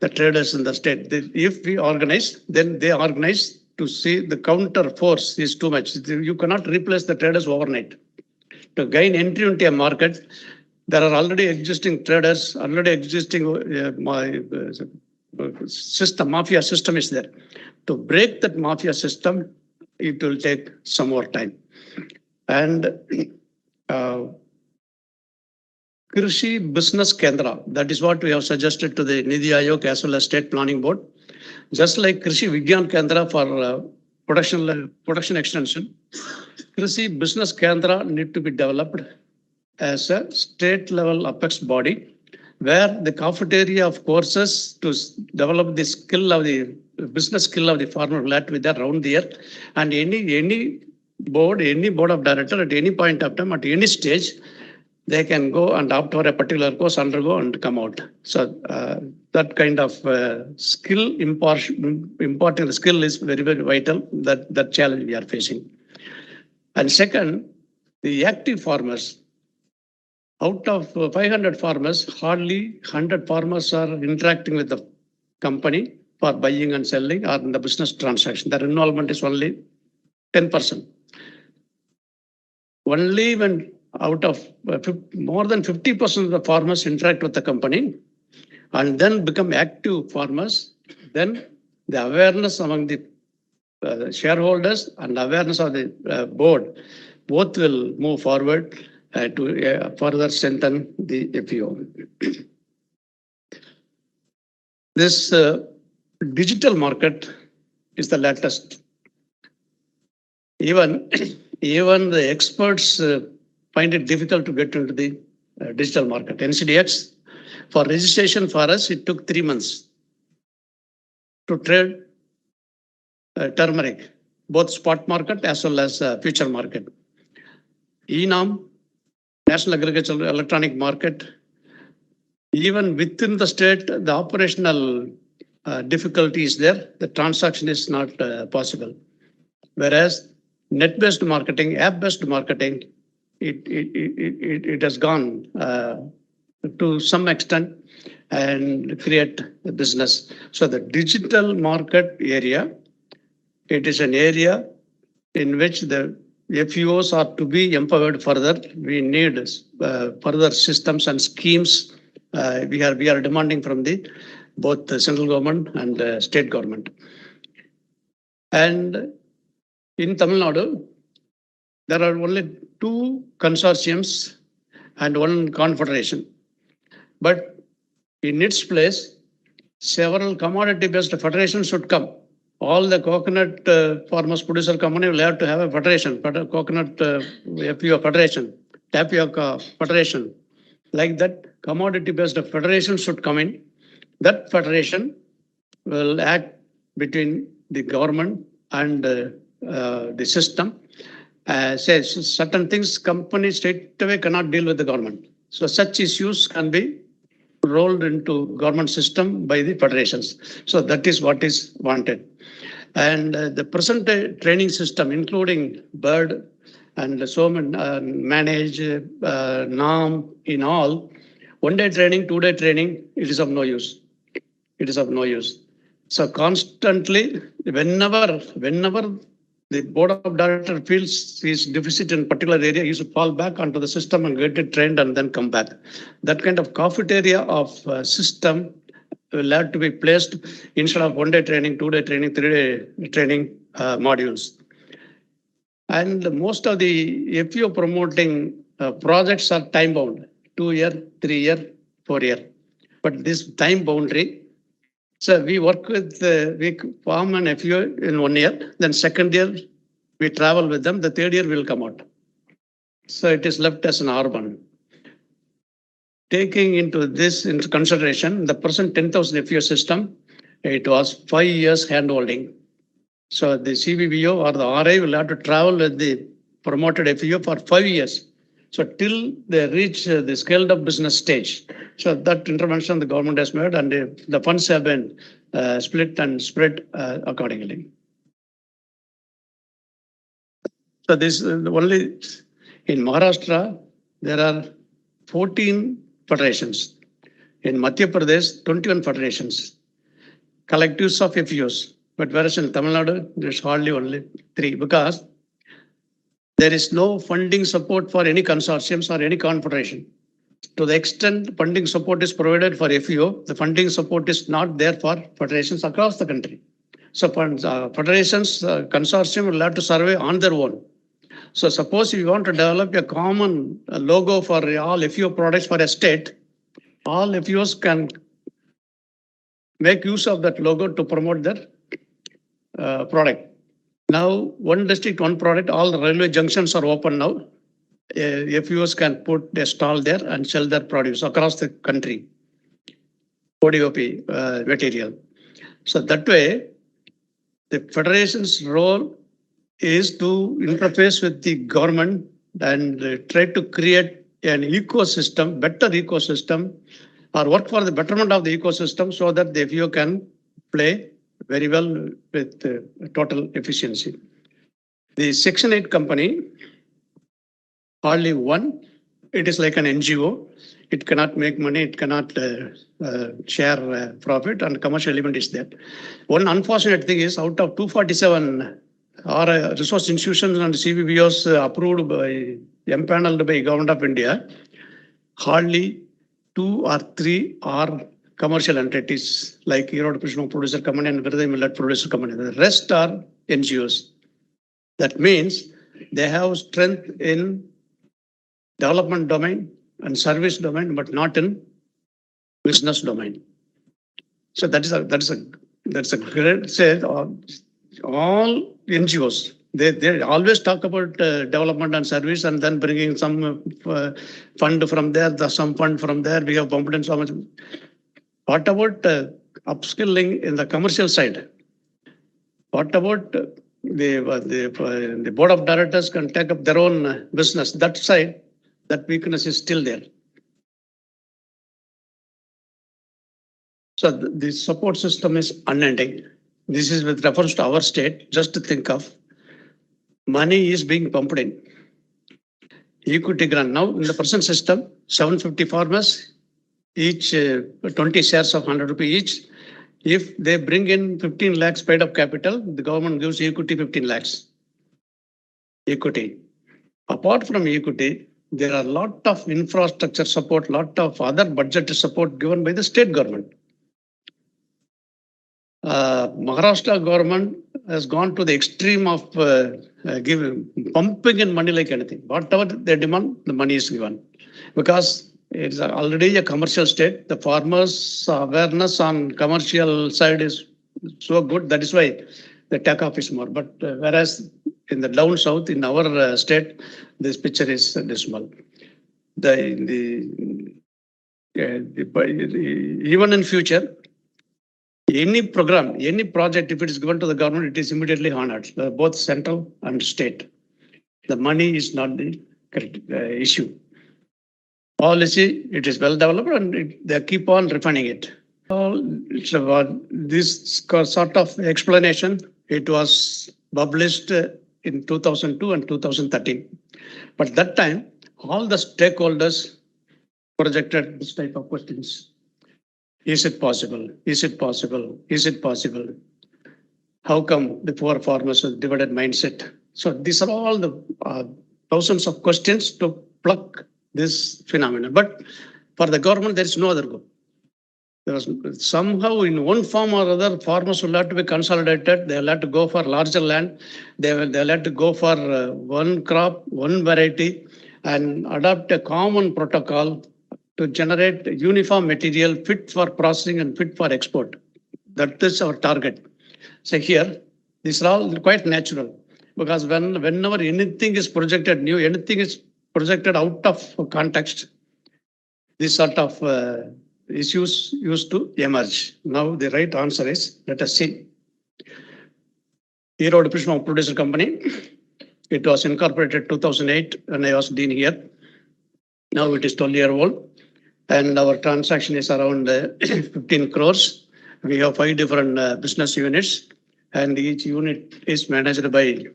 the traders in the state. If we organize, then they organize to see the counter force is too much. You cannot replace the traders overnight. To gain entry into a market, there are already existing traders, already existing system, mafia system is there. To break that mafia system, it will take some more time. And Krishi Business Kendra, that is what we have suggested to the Nidhi Aayog as well as State Planning Board. Just like Krishi Vigyan Kendra for production extension, Krishi Business Kendra need to be developed as a state level apex body where the cafeteria of courses to develop the skill of the business skill of the farmer will have to be there around the year, and any board of director at any point of time, at any stage, they can go and opt for a particular course, undergo and come out. So that kind of skill importing the skill is very, very vital. That challenge we are facing. And second, the active farmers. Out of 500 farmers, hardly 100 farmers are interacting with the company for buying and selling or in the business transaction. Their involvement is only 10%. Only when out of more than 50% of the farmers interact with the company and then become active farmers, then the awareness among the shareholders and awareness of the board both will move forward to further strengthen the FPO. This digital market is the latest. Even the experts find it difficult to get into the digital market. NCDX, for registration for us, it took 3 months to trade turmeric, both spot market as well as future market. ENAM, National Agricultural Electronic Market, even within the state, the operational difficulty is there. The transaction is not possible. Whereas net-based marketing, app-based marketing, it has gone to some extent and create a business. So the digital market area, it is an area in which the FPOs are to be empowered further. We need further systems and schemes. We are demanding from both the central government and state government. And in Tamil Nadu, there are only 2 consortiums and 1 confederation. But in its place, several commodity-based federations should come. All the coconut farmers producer company will have to have a federation, coconut FPO federation, tapioca federation. Like that, commodity-based federation should come in. That federation will act between the government and the system. Says certain things companies straight away cannot deal with the government. So such issues can be rolled into government system by the federations. So that is what is wanted. And the present training system, including bird and so manage, NAM in all, 1-day training, 2-day training, it is of no use. It is of no use. So constantly, whenever the board of director feels his deficit in particular area, he should fall back onto the system and get it trained and then come back. That kind of cafeteria of system will have to be placed instead of 1-day training, 2-day training, 3-day training modules. And most of the FPO promoting projects are time bound, 2-year, 3-year, 4-year. But this time boundary, so we work with, we form an FPO in 1 year, then 2nd year we travel with them, the 3rd year will come out. So it is left as an urban. Taking into consideration, the present 10,000 FPO system, it was 5 years handholding. So the CBBO or the RI will have to travel with the promoted FPO for 5 years. So till they reach the scaled up business stage. So that intervention the government has made, and the funds have been split and spread accordingly. So this only in Maharashtra, there are 14 federations. In Madhya Pradesh, 21 federations, collectives of FPOs. But whereas in Tamil Nadu, there's hardly only 3, because there is no funding support for any consortiums or any confederation. To the extent funding support is provided for FPO, the funding support is not there for federations across the country. So federations, consortium will have to survey on their own. So suppose you want to develop a common logo for all FPO products for a state, all FPOs can make use of that logo to promote their product. Now, one district, one product, all the railway junctions are open now. FPOs can put a stall there and sell their produce across the country, ODOP material. So that way, the federation's role is to interface with the government and try to create an ecosystem, better ecosystem, or work for the betterment of the ecosystem so that the FPO can play very well with total efficiency. The Section 8 company, hardly one, it is like an NGO. It cannot make money, it cannot share profit, and commercial element is there. One unfortunate thing is, out of 247 are resource institutions and CBBOs approved by, empaneled by Government of India, hardly 2 or 3 are commercial entities like Erode Prishno Producer Company and Virudai Millet Producer Company. The rest are NGOs. That means they have strength in development domain and service domain, but not in business domain. So that's a great say. All NGOs, they always talk about development and service, and then bringing some fund from there, some fund from there. We have pumped in so much. What about upskilling in the commercial side? What about the board of directors can take up their own business? That side, that weakness is still there. So the support system is unending. This is with reference to our state. Just to think of, money is being pumped in. Equity grant now in the present system, 750 farmers, each 20 shares of 100 rupees each. If they bring in 15 lakhs paid up capital, the government gives equity 15 lakhs. Equity. Apart from equity, there are a lot of infrastructure support, lot of other budget support given by the state government. Maharashtra government has gone to the extreme of pumping in money like anything. Whatever they demand, the money is given. Because it's already a commercial state. The farmers' awareness on commercial side is so good. That is why the takeoff is more. But whereas in the down south, in our state, this picture is dismal. Even in future, any program, any project, if it is given to the government, it is immediately honored, both central and state. The money is not the issue. Policy, it is well developed, and they keep on refining it. It's about this sort of explanation. It was published in 2002 and 2013. But that time, all the stakeholders projected this type of questions. Is it possible? Is it possible? Is it possible? How come the poor farmers with divided mindset? So these are all the thousands of questions to pluck this phenomenon. But for the government, there is no other goal. There was somehow in one form or other, farmers will have to be consolidated. They will have to go for larger land. They'll have to go for one crop, one variety, and adopt a common protocol to generate uniform material fit for processing and fit for export. That is our target. So here, these are all quite natural, because whenever anything is projected new, anything is projected out of context, this sort of issues used to emerge. Now the right answer is, let us see. Erode Pushma Producer Company. It was incorporated 2008 when I was dean here. Now it is 12-year-old. And our transaction is around 15 crores. We have 5 different business units, and each unit is managed by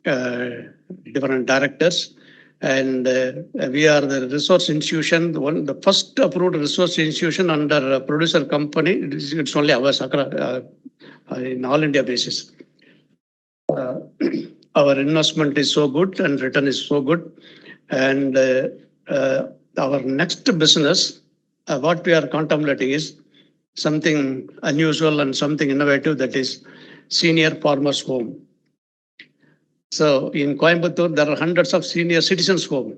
different directors. And we are the resource institution, the first approved resource institution under a producer company. It's only ours in all India basis. Our investment is so good and return is so good. And our next business, what we are contemplating is something unusual and something innovative, that is senior farmers' home. So in Coimbatore, there are hundreds of senior citizens' home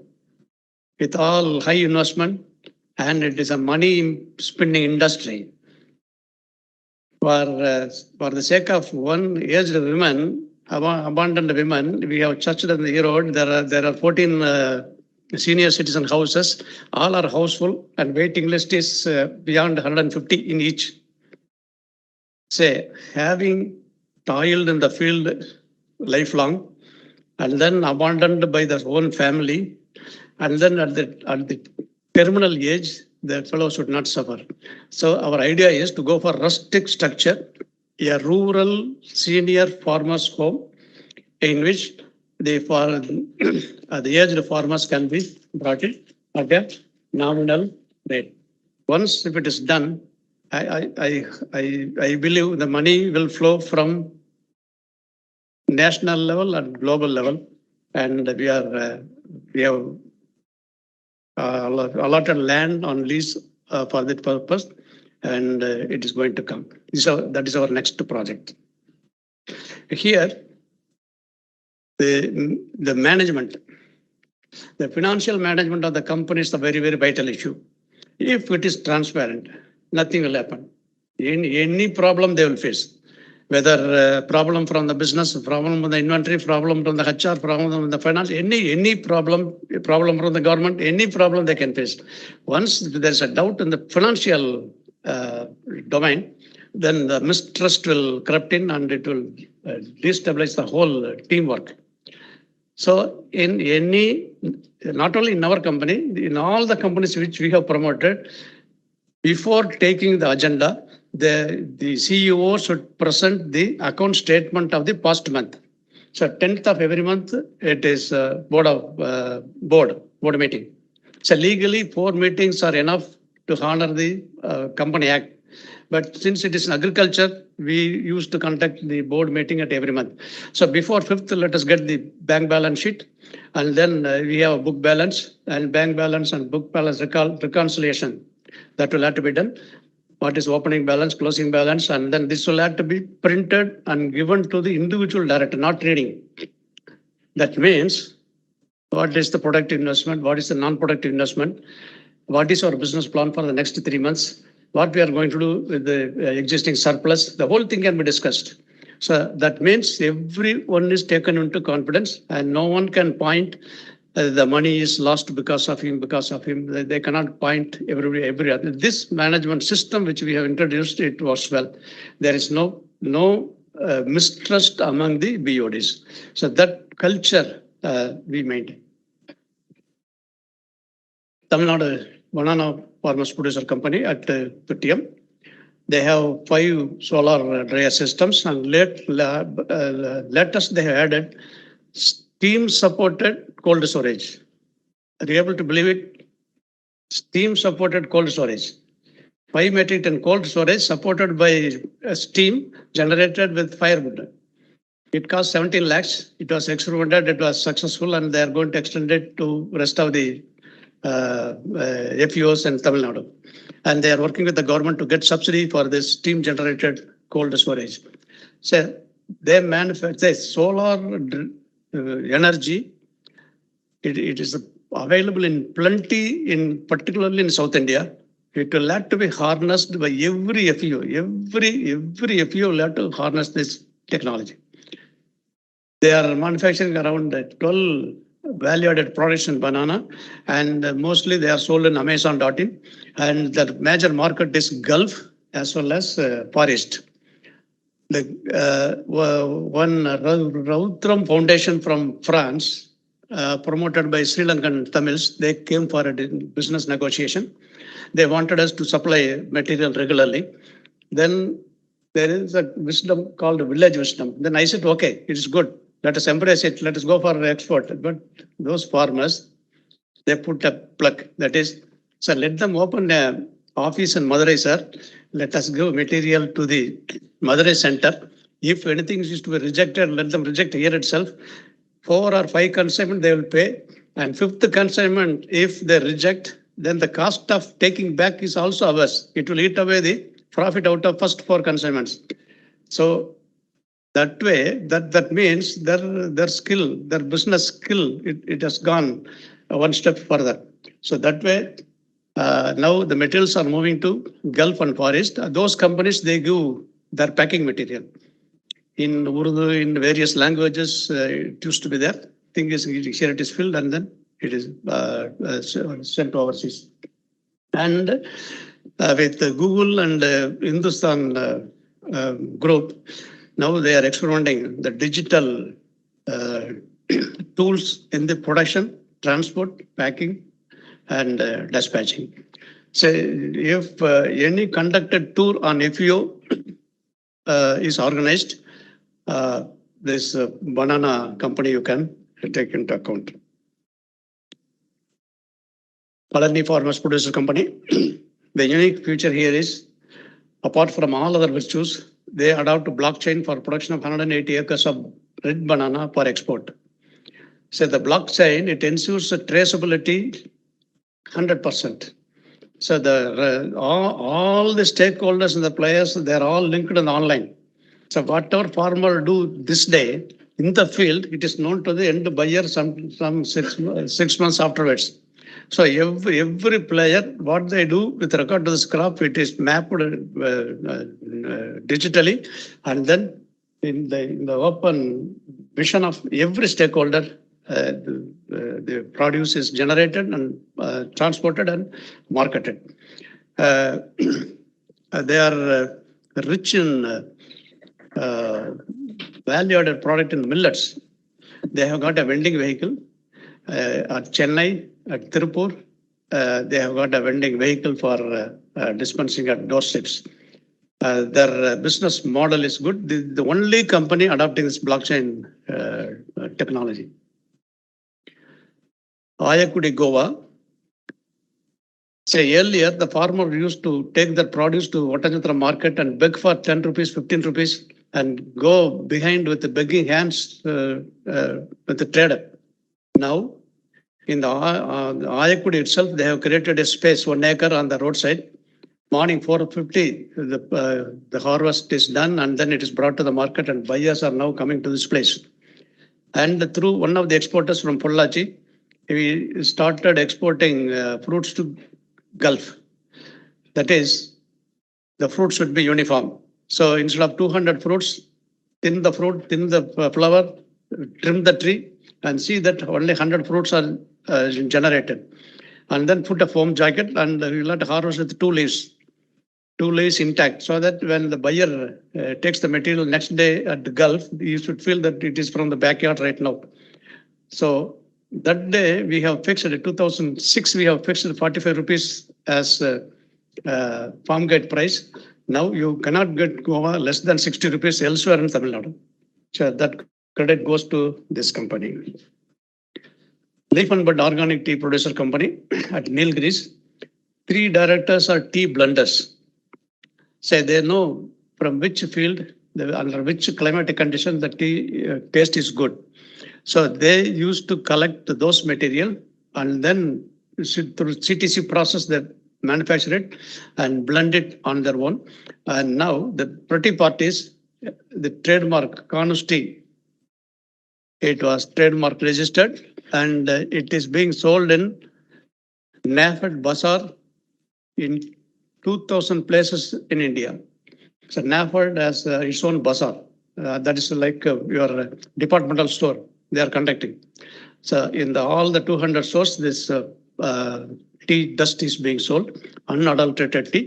with all high investment, and it is a money spending industry. For the sake of one aged woman, abandoned women, we have church in the road. There are 14 senior citizen houses. All are houseful, and waiting list is beyond 150 in each. Say, having toiled in the field lifelong, and then abandoned by their own family, and then at the terminal age, the fellow should not suffer. So our idea is to go for rustic structure, a rural senior farmers' home, in which the aged farmers can be brought in at a nominal rate. Once if it is done, I believe the money will flow from national level and global level, and we have allotted land on lease for that purpose, and it is going to come. So that is our next project. Here, the management, the financial management of the company is a very, very vital issue. If it is transparent, nothing will happen. Any problem they will face, whether problem from the business, problem from the inventory, problem from the HR, problem from the finance, any problem from the government, any problem they can face. Once there's a doubt in the financial domain, then the mistrust will creep in, and it will destabilize the whole teamwork. So in any, not only in our company, in all the companies which we have promoted, before taking the agenda, the CEO should present the account statement of the past month. So 10th of every month, it is board meeting. So legally 4 meetings are enough to honor the Company Act. But since it is in agriculture, we used to conduct the board meeting at every month. So before 5th, let us get the bank balance sheet, and then we have a book balance, and bank balance and book balance reconciliation. That will have to be done. What is opening balance, closing balance, and then this will have to be printed and given to the individual director, not reading. That means what is the productive investment, what is the non-productive investment, what is our business plan for the next 3 months, what we are going to do with the existing surplus, the whole thing can be discussed. So that means everyone is taken into confidence, and no one can point the money is lost because of him. They cannot point every other. This management system which we have introduced, it works well. There is no mistrust among the BODs. So that culture we maintain. Tamil Nadu Banana Farmers Producer Company at Puttiam. They have 5 solar dryer systems, and latest they have added steam supported cold storage. Are you able to believe it? Steam supported cold storage. 5 metric ton cold storage supported by steam generated with firewood. It cost 17 lakhs. It was experimented. It was successful, and they are going to extend it to rest of the FPOs in Tamil Nadu. And they are working with the government to get subsidy for this steam generated cold storage. So they manufacture solar energy. It is available in plenty, particularly in South India. It will have to be harnessed by every FPO. Every FPO will have to harness this technology. They are manufacturing around 12 value-added products in banana, and mostly they are sold in Amazon.in, and the major market is Gulf as well as Far East. One Rautram Foundation from France, promoted by Sri Lankan Tamils, they came for a business negotiation. They wanted us to supply material regularly. Then there is a wisdom called village wisdom. Then I said, okay, it is good. Let us embrace it. Let us go for export. But those farmers, they put a plug. That is, sir, let them open an office in Madurai, sir. Let us give material to the Madurai center. If anything is to be rejected, let them reject here itself. 4 or 5 consignment they will pay. And 5th consignment, if they reject, then the cost of taking back is also ours. It will eat away the profit out of first 4 consignments. So that way, that means their skill, their business skill, it has gone one step further. So that way, now the materials are moving to Gulf and Far East. Those companies, they give their packing material. In Urdu, in various languages, it used to be there. Thing is, here it is filled and then it is sent overseas. And with Google and Hindustan group, now they are experimenting the digital tools in the production, transport, packing, and dispatching. So if any conducted tour on FPO is organized, this banana company you can take into account. Palani Farmers Producer Company. The unique feature here is, apart from all other virtues, they adopt blockchain for production of 180 acres of red banana for export. So the blockchain, it ensures traceability 100%. So the all the stakeholders and the players, they're all linked in online. So whatever farmer do this day in the field, it is known to the end buyer some 6 months afterwards. So every player, what they do with regard to this crop, it is mapped digitally, and then in the open vision of every stakeholder, the produce is generated and transported and marketed. They are rich in value-added product in millets. They have got a vending vehicle at Chennai, at Tirupur. They have got a vending vehicle for dispensing at doorsteps. Their business model is good. The only company adopting this blockchain technology. Ayakudi, Goa. Say earlier, the farmer used to take their produce to Vattajatra market and beg for 10 rupees, 15 rupees, and go behind with the begging hands with the trader. Now, in the Ayakudi itself, they have created a space, 1 acre on the roadside. Morning 4:50, the harvest is done and then it is brought to the market, and buyers are now coming to this place. And through one of the exporters from Pollachi, we started exporting fruits to Gulf. That is, the fruit should be uniform. So instead of 200 fruits, thin the fruit, thin the flower, trim the tree, and see that only 100 fruits are generated. And then put a foam jacket and you let harvest with 2 leaves intact, so that when the buyer takes the material next day at the Gulf, you should feel that it is from the backyard right now. So that day we have fixed it. 2006 we have fixed 45 rupees as farm gate price. Now you cannot get Goa less than 60 rupees elsewhere in Tamil Nadu. So that credit goes to this company. Leaf and Bud Organic Tea Producer Company at Nilgiris. 3 directors are tea blenders. Say they know from which field, under which climatic condition the tea taste is good. So they used to collect those material and then through CTC process they manufacture it and blend it on their own. And now the pretty part is the trademark Kanus tea. It was trademark registered and it is being sold in NAFED Bazaar in 2,000 places in India. So NAFED has its own bazaar. That is like your departmental store they are conducting. So in all the 200 stores, this tea dust is being sold. unadulterated tea.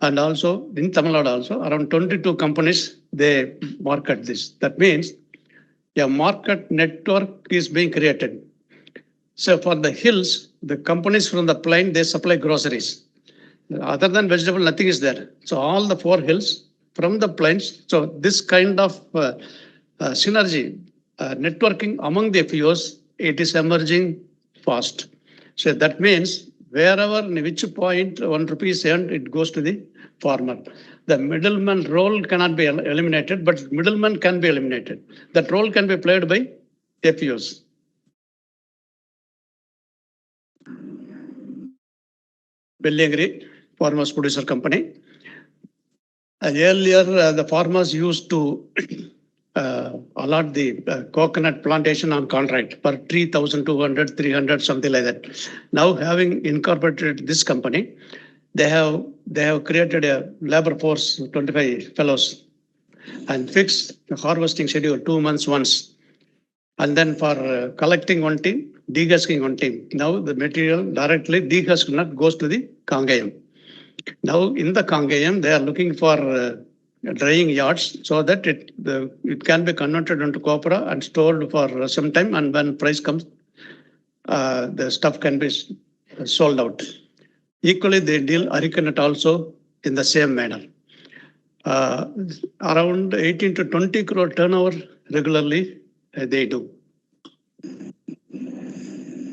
And also in Tamil Nadu also, around 22 companies, they market this. That means a market network is being created. So for the hills, the companies from the plain, they supply groceries. Other than vegetable, nothing is there. So all the 4 hills from the plains. So this kind of synergy, networking among the FPOs, it is emerging fast. So that means wherever, in which point 1 rupee is earned, it goes to the farmer. The middleman role cannot be eliminated, but middleman can be eliminated. That role can be played by FPOs. Belliangri, Farmers Producer Company. Earlier, the farmers used to allot the coconut plantation on contract for 3,200, 300, something like that. Now, having incorporated this company, they have created a labor force, 25 fellows, and fixed the harvesting schedule 2 months once. And then for collecting one team, dehusking one team. Now the material directly dehusked nut goes to the Kangayam. Now in the Kangayam, they are looking for drying yards so that it can be converted into copra and stored for some time. And when price comes, the stuff can be sold out. Equally, they deal areca nut also in the same manner. Around 18 to 20 crore turnover regularly they do.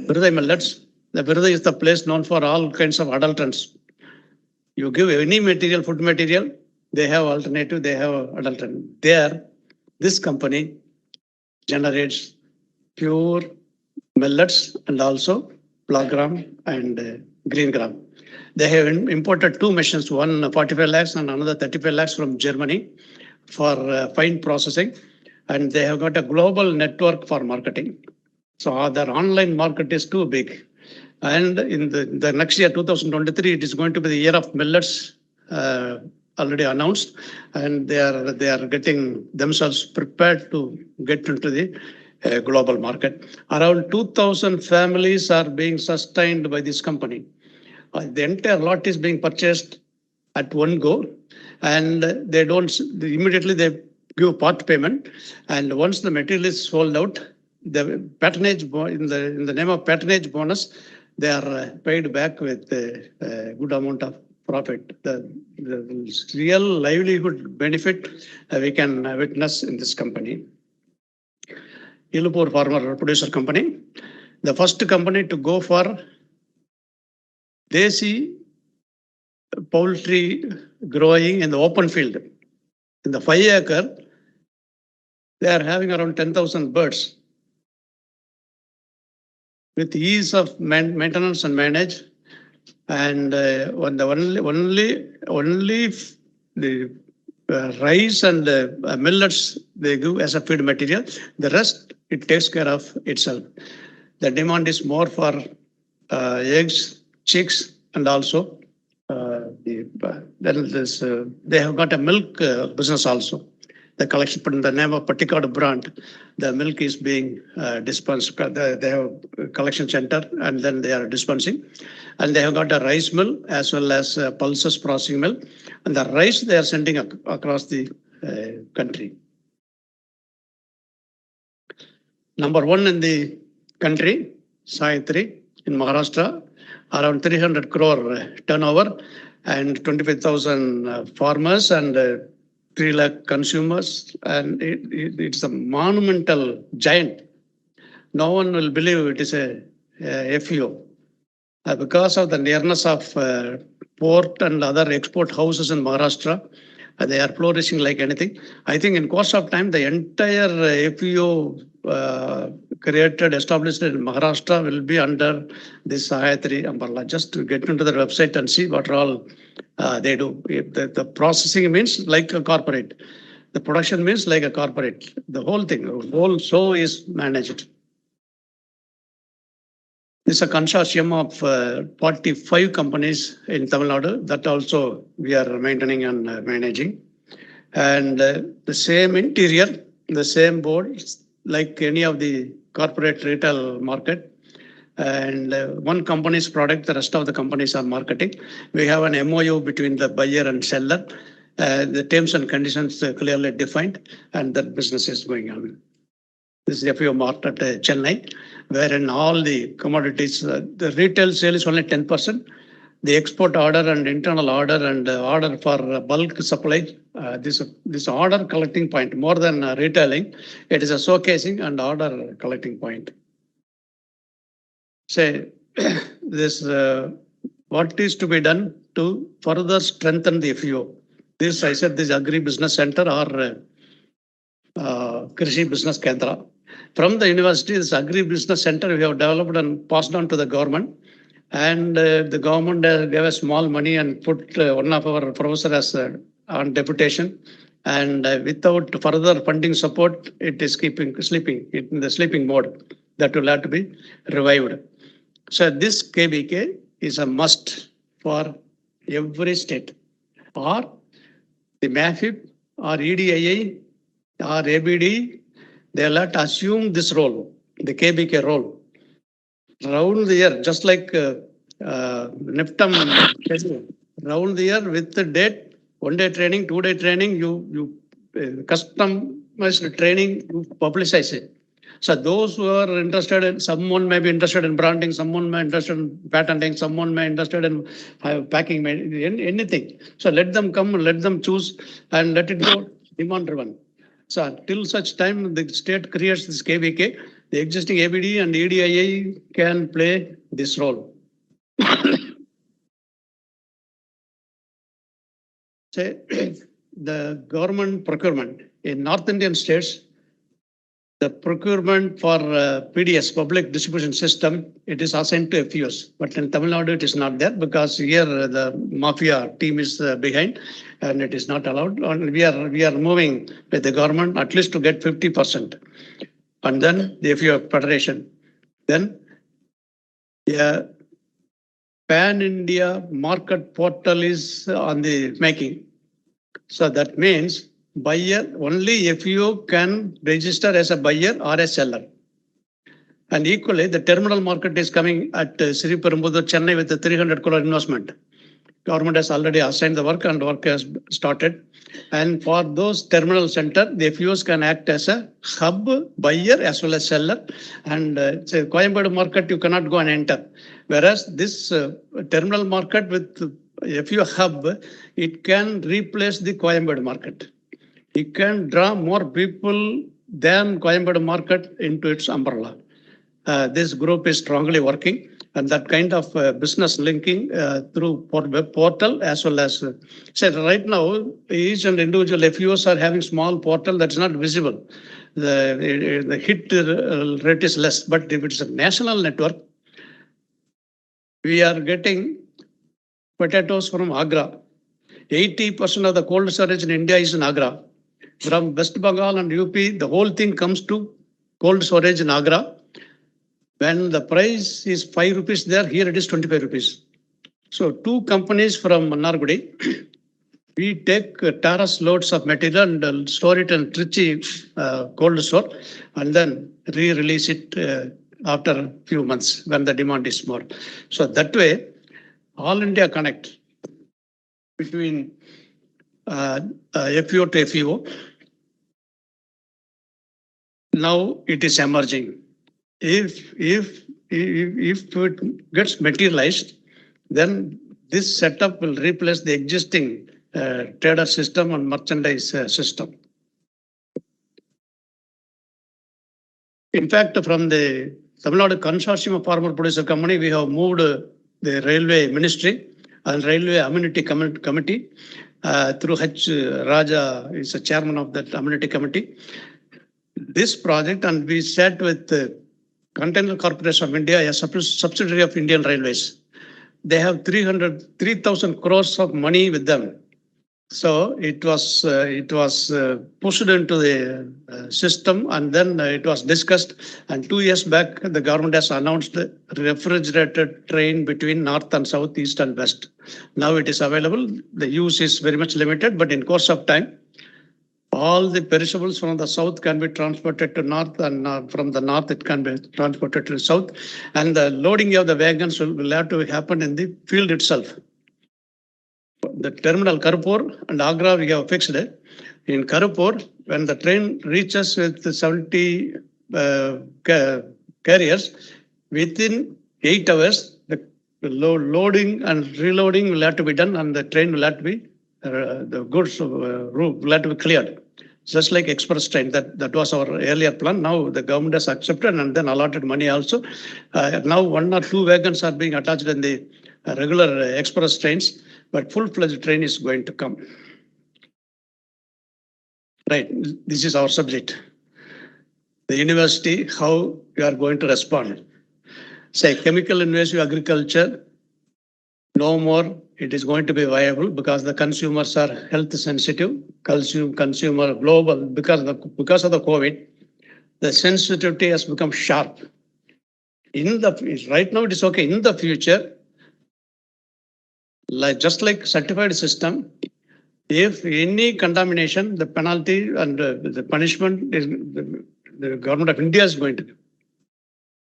Virudai millets. The Virudai is the place known for all kinds of adulterants. You give any material, food material, they have alternative, they have adulterant. There, this company generates pure millets and also black gram and green gram. They have imported 2 machines, one 45 lakhs and another 35 lakhs from Germany for fine processing. And they have got a global network for marketing. So their online market is too big. And in the next year, 2023, it is going to be the year of millets, already announced. And they are getting themselves prepared to get into the global market. Around 2,000 families are being sustained by this company. The entire lot is being purchased at one go, and they don't immediately they give part payment. And once the material is sold out, the patronage in the name of patronage bonus, they are paid back with a good amount of profit. The real livelihood benefit we can witness in this company. Ilupur Farmer Producer Company, the first company to go for Desi poultry growing in the open field. In the 5 acre, they are having around 10,000 birds. With ease of maintenance and manage, and only the rice and millets they give as a feed material. The rest it takes care of itself. The demand is more for eggs, chicks, and also they have got a milk business also. The collection, put in the name of Pattikad brand, the milk is being dispensed. They have a collection center and then they are dispensing. And they have got a rice mill as well as pulses processing mill. And the rice they are sending across the country. Number 1 in the country, Sayatri in Maharashtra, around 300 crore turnover and 25,000 farmers and 3 lakh consumers, and it's a monumental giant. No one will believe it is a FPO. Because of the nearness of port and other export houses in Maharashtra, they are flourishing like anything. I think in course of time, the entire FPO created, established in Maharashtra will be under this Sayatri umbrella. Just to get into the website and see what all they do. The processing means like a corporate. The production means like a corporate. The whole thing, the whole show is managed. This is a consortium of 45 companies in Tamil Nadu that also we are maintaining and managing. And the same interior, the same board, like any of the corporate retail market. and one company's product, the rest of the companies are marketing. We have an MOU between the buyer and seller. The terms and conditions are clearly defined, and that business is going on. This is FPO Mart at Chennai, wherein all the commodities, the retail sale is only 10%. The export order and internal order and order for bulk supply, this order collecting point, more than retailing, it is a showcasing and order collecting point. Say, this what is to be done to further strengthen the FPO? This, I said, this agri-business center or Krishi Business Kendra. From the university, this agri-business center we have developed and passed on to the government. And the government gave us small money and put one of our professors as on deputation. And without further funding support, it is sleeping in the sleeping mode. That will have to be revived. So this KBK is a must for every state, or the MAFIP or EDIA or ABD. They will have to assume this role, the KBK role. Round the year, just like NIPTAM, round the year with the date, 1 day training, 2 day training, you customized training, you publicize it. So those who are interested in, someone may be interested in branding, someone may be interested in patenting, someone may be interested in packing, anything. So let them come, let them choose, and let it go demand driven. So till such time the state creates this KVK, the existing ABD and EDIA can play this role. Say, the government procurement in North Indian states, the procurement for PDS, public distribution system, it is assigned to FPOs. But in Tamil Nadu, it is not there because here the mafia team is behind and it is not allowed. And we are moving with the government at least to get 50%. And then the FPO federation. Then pan-India market portal is on the making. So that means buyer, only FPO can register as a buyer or a seller. And equally, the terminal market is coming at Sri Perumbudur, Chennai with a 300 crore investment. Government has already assigned the work and work has started. And for those terminal center, the FPOs can act as a hub, buyer as well as seller. And say Coimbatore market, you cannot go and enter. Whereas this terminal market with FPO hub, it can replace the Coimbatore market. It can draw more people than Coimbatore market into its umbrella. This group is strongly working, and that kind of business linking through web portal as well as right now, each and individual FPOs are having small portal that's not visible. The hit rate is less, but if it's a national network, we are getting potatoes from Agra. 80% of the cold storage in India is in Agra. From West Bengal and UP, the whole thing comes to cold storage in Agra. When the price is 5 rupees there, here it is 25 rupees. So 2 companies from Mannargudi, we take terrace loads of material and store it in Trichy cold store and then re-release it after a few months when the demand is more. So that way, all India connect between FPO to FPO. Now it is emerging. If it gets materialized, then this setup will replace the existing trader system and merchandise system. In fact, from the Tamil Nadu Consortium of Farmer Producer Company, we have moved the Railway Ministry and Railway Amenity Committee through H. Raja is the chairman of that Amenity Committee. This project, and we sat with the Container Corporation of India, a subsidiary of Indian Railways. They have 3,000 crores of money with them. So it was pushed into the system and then it was discussed. And 2 years back, the government has announced the refrigerated train between north and south, east and west. Now it is available. The use is very much limited, but in course of time, All the perishables from the south can be transported to north, and from the north it can be transported to the south. And the loading of the wagons will have to happen in the field itself. The terminal Karpur and Agra, we have fixed it. In Karpur, when the train reaches with 70 carriers, within 8 hours, the loading and reloading will have to be done, and the train will have to be, the goods route will have to be cleared. Just like express train, that was our earlier plan. Now the government has accepted and then allotted money also. Now 1 or 2 wagons are being attached in the regular express trains, but full-fledged train is going to come. Right, this is our subject. The university, how we are going to respond. Say chemical invasive agriculture, no more it is going to be viable because the consumers are health sensitive, consumer global, because of the COVID, the sensitivity has become sharp. Right now it is okay. In the future, just like certified system, if any contamination, the penalty and the punishment is the government of India is going to give.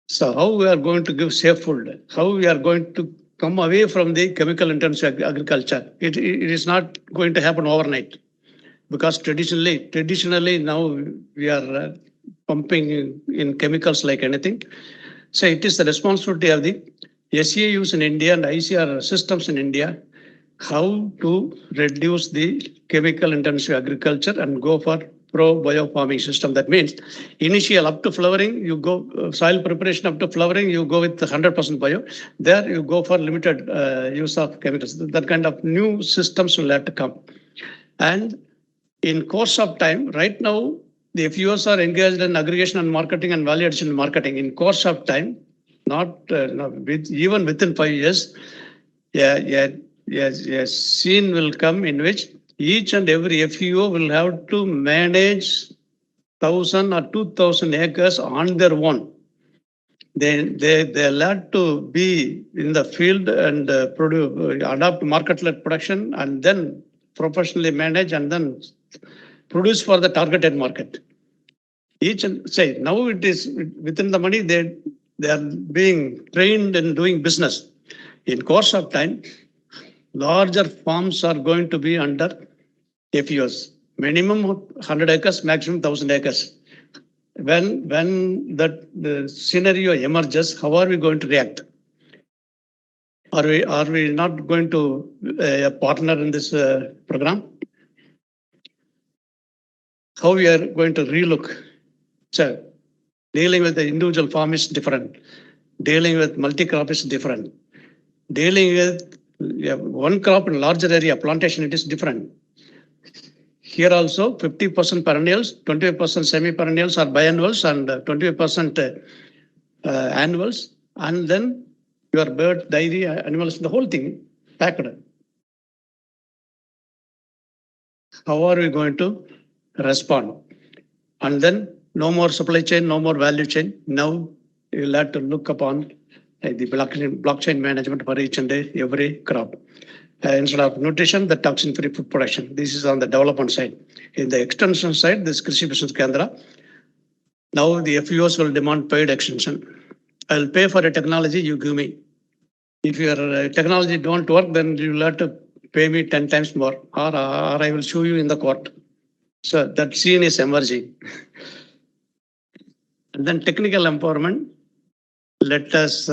So how we are going to give safe food? How we are going to come away from the chemical intensive agriculture? It is not going to happen overnight, because traditionally now we are pumping in chemicals like anything. So it is the responsibility of the SAUs in India and ICR systems in India how to reduce the chemical intensive agriculture and go for pro-bio farming system. That means initial up to flowering, you go soil preparation up to flowering, you go with 100% bio. There you go for limited use of chemicals. That kind of new systems will have to come. And in course of time, right now, the FPOs are engaged in aggregation and marketing and value addition marketing. In course of time, even within 5 years, scene will come in which each and every FPO will have to manage 1,000 or 2,000 acres on their own. They'll have to be in the field and adopt market-led production, and then professionally manage and then produce for the targeted market. Now it is within the money, they are being trained in doing business. In course of time, larger farms are going to be under FPOs, minimum 100 acres, maximum 1,000 acres. When the scenario emerges, how are we going to react? Are we not going to partner in this program? How we are going to relook? So dealing with the individual farm is different. Dealing with multi-crop is different. Dealing with one crop in larger area, plantation, it is different. Here also 50% perennials, 25% semi-perennials or biennials, and 25% annuals, and then your bird, dairy, animals, the whole thing packed. How are we going to respond? And then no more supply chain, no more value chain. Now you will have to look upon the blockchain management for each and every crop. Instead of nutrition, the toxin-free food production. This is on the development side. In the extension side, this Krishi Business Kendra. Now the FPOs will demand paid extension. I'll pay for a technology you give me. If your technology don't work, then you will have to pay me 10 times more, or I will show you in the court. So that scene is emerging. And then technical empowerment. Let us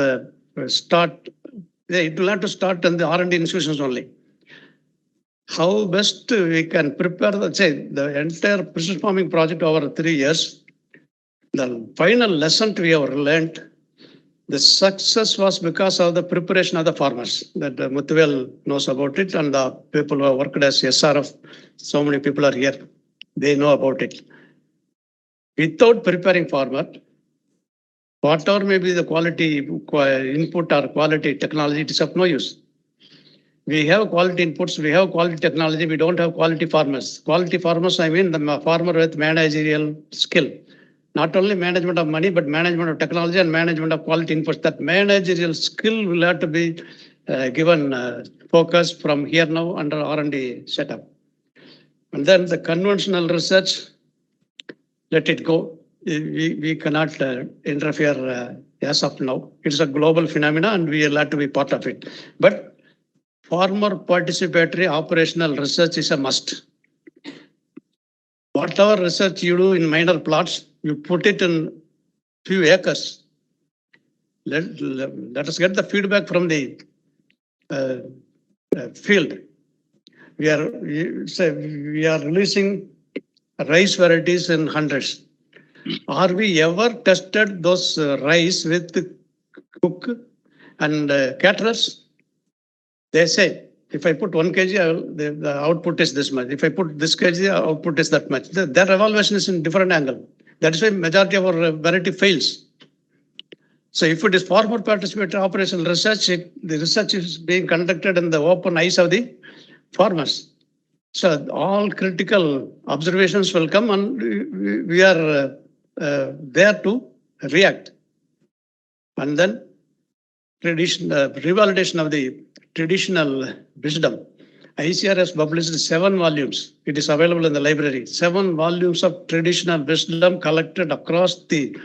start. It will have to start in the R&D institutions only. How best we can prepare the entire precision farming project over 3 years. The final lesson we have learned, the success was because of the preparation of the farmers. That Muthuvel knows about it, and the people who have worked as SRF, so many people are here. They know about it. Without preparing farmer, whatever may be the quality input or quality technology, it is of no use. We have quality inputs, we have quality technology, we don't have quality farmers. Quality farmers, I mean the farmer with managerial skill. Not only management of money, but management of technology and management of quality inputs. That managerial skill will have to be given focus from here now under R&D setup. And then the conventional research, let it go. We cannot interfere as of now. It's a global phenomenon and we are allowed to be part of it. But farmer participatory operational research is a must. Whatever research you do in minor plots, you put it in few acres. Let us get the feedback from the field. We are releasing rice varieties in hundreds. Are we ever tested those rice with cook and caterers? They say, if I put 1 kg, the output is this much. If I put this kg, the output is that much. Their evaluation is in different angle. That is why majority of our variety fails. So if it is farmer participatory operational research, the research is being conducted in the open eyes of the farmers. So all critical observations will come and we are there to react. And then revalidation of the traditional wisdom. ICR has published 7 volumes. It is available in the library. 7 volumes of traditional wisdom collected across the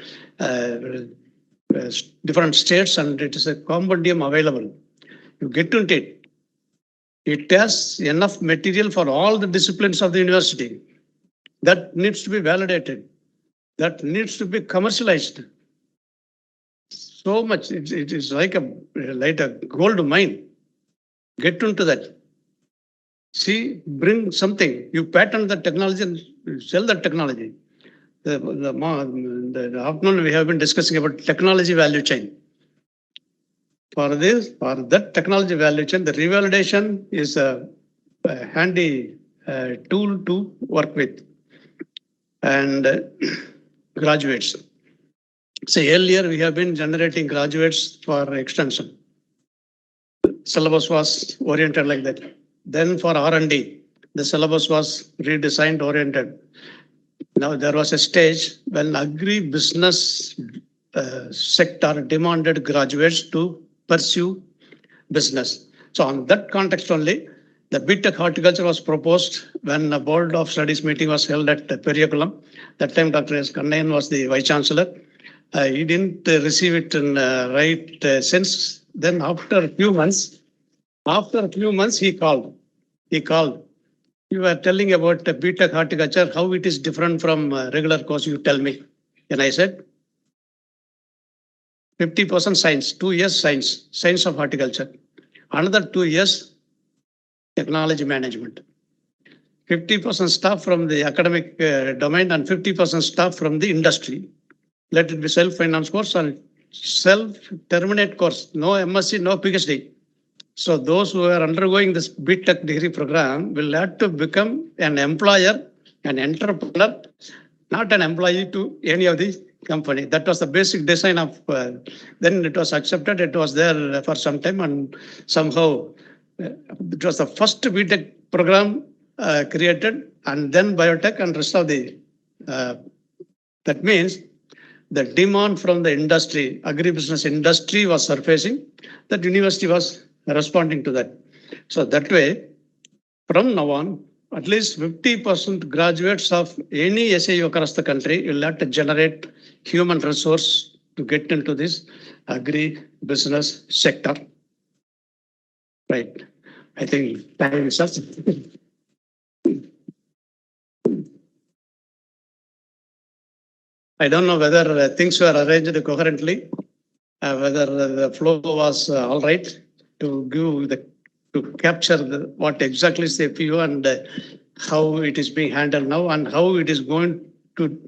different states, and it is a compendium available. You get into it. It has enough material for all the disciplines of the university. That needs to be validated. That needs to be commercialized. So much. It is like a gold mine. Get into that. See, bring something. You patent the technology and sell the technology. The afternoon we have been discussing about technology value chain. For that technology value chain, the revalidation is a handy tool to work with. And graduates. Say earlier we have been generating graduates for extension. Syllabus was oriented like that. Then for R&D, the syllabus was redesigned, oriented. Now there was a stage when agri-business sector demanded graduates to pursue business. So on that context only, the BTech horticulture was proposed when a board of studies meeting was held at Periyakulam. That time Dr. S. Kannayan was the vice chancellor. He didn't receive it in right sense. Then after a few months, he called. You were telling about BTech horticulture, how it is different from regular course, you tell me. And I said, 50% science, 2 years science of horticulture. Another 2 years, technology management. 50% staff from the academic domain and 50% staff from the industry. Let it be self-finance course and self-terminate course. No MSc, no PhD. So those who are undergoing this BTech degree program will have to become an employer, an entrepreneur, not an employee to any of the company. That was the basic design of, then it was accepted. It was there for some time and somehow it was the first BTech program created, and then biotech and rest of the, that means the demand from the industry, agribusiness industry was surfacing, that university was responding to that. So that way, from now on, at least 50% graduates of any SAU across the country will have to generate human resource to get into this agri-business sector. Right. I think time is up. I don't know whether things were arranged coherently, whether the flow was all right to give to capture what exactly is the FPO and how it is being handled now and how it is going to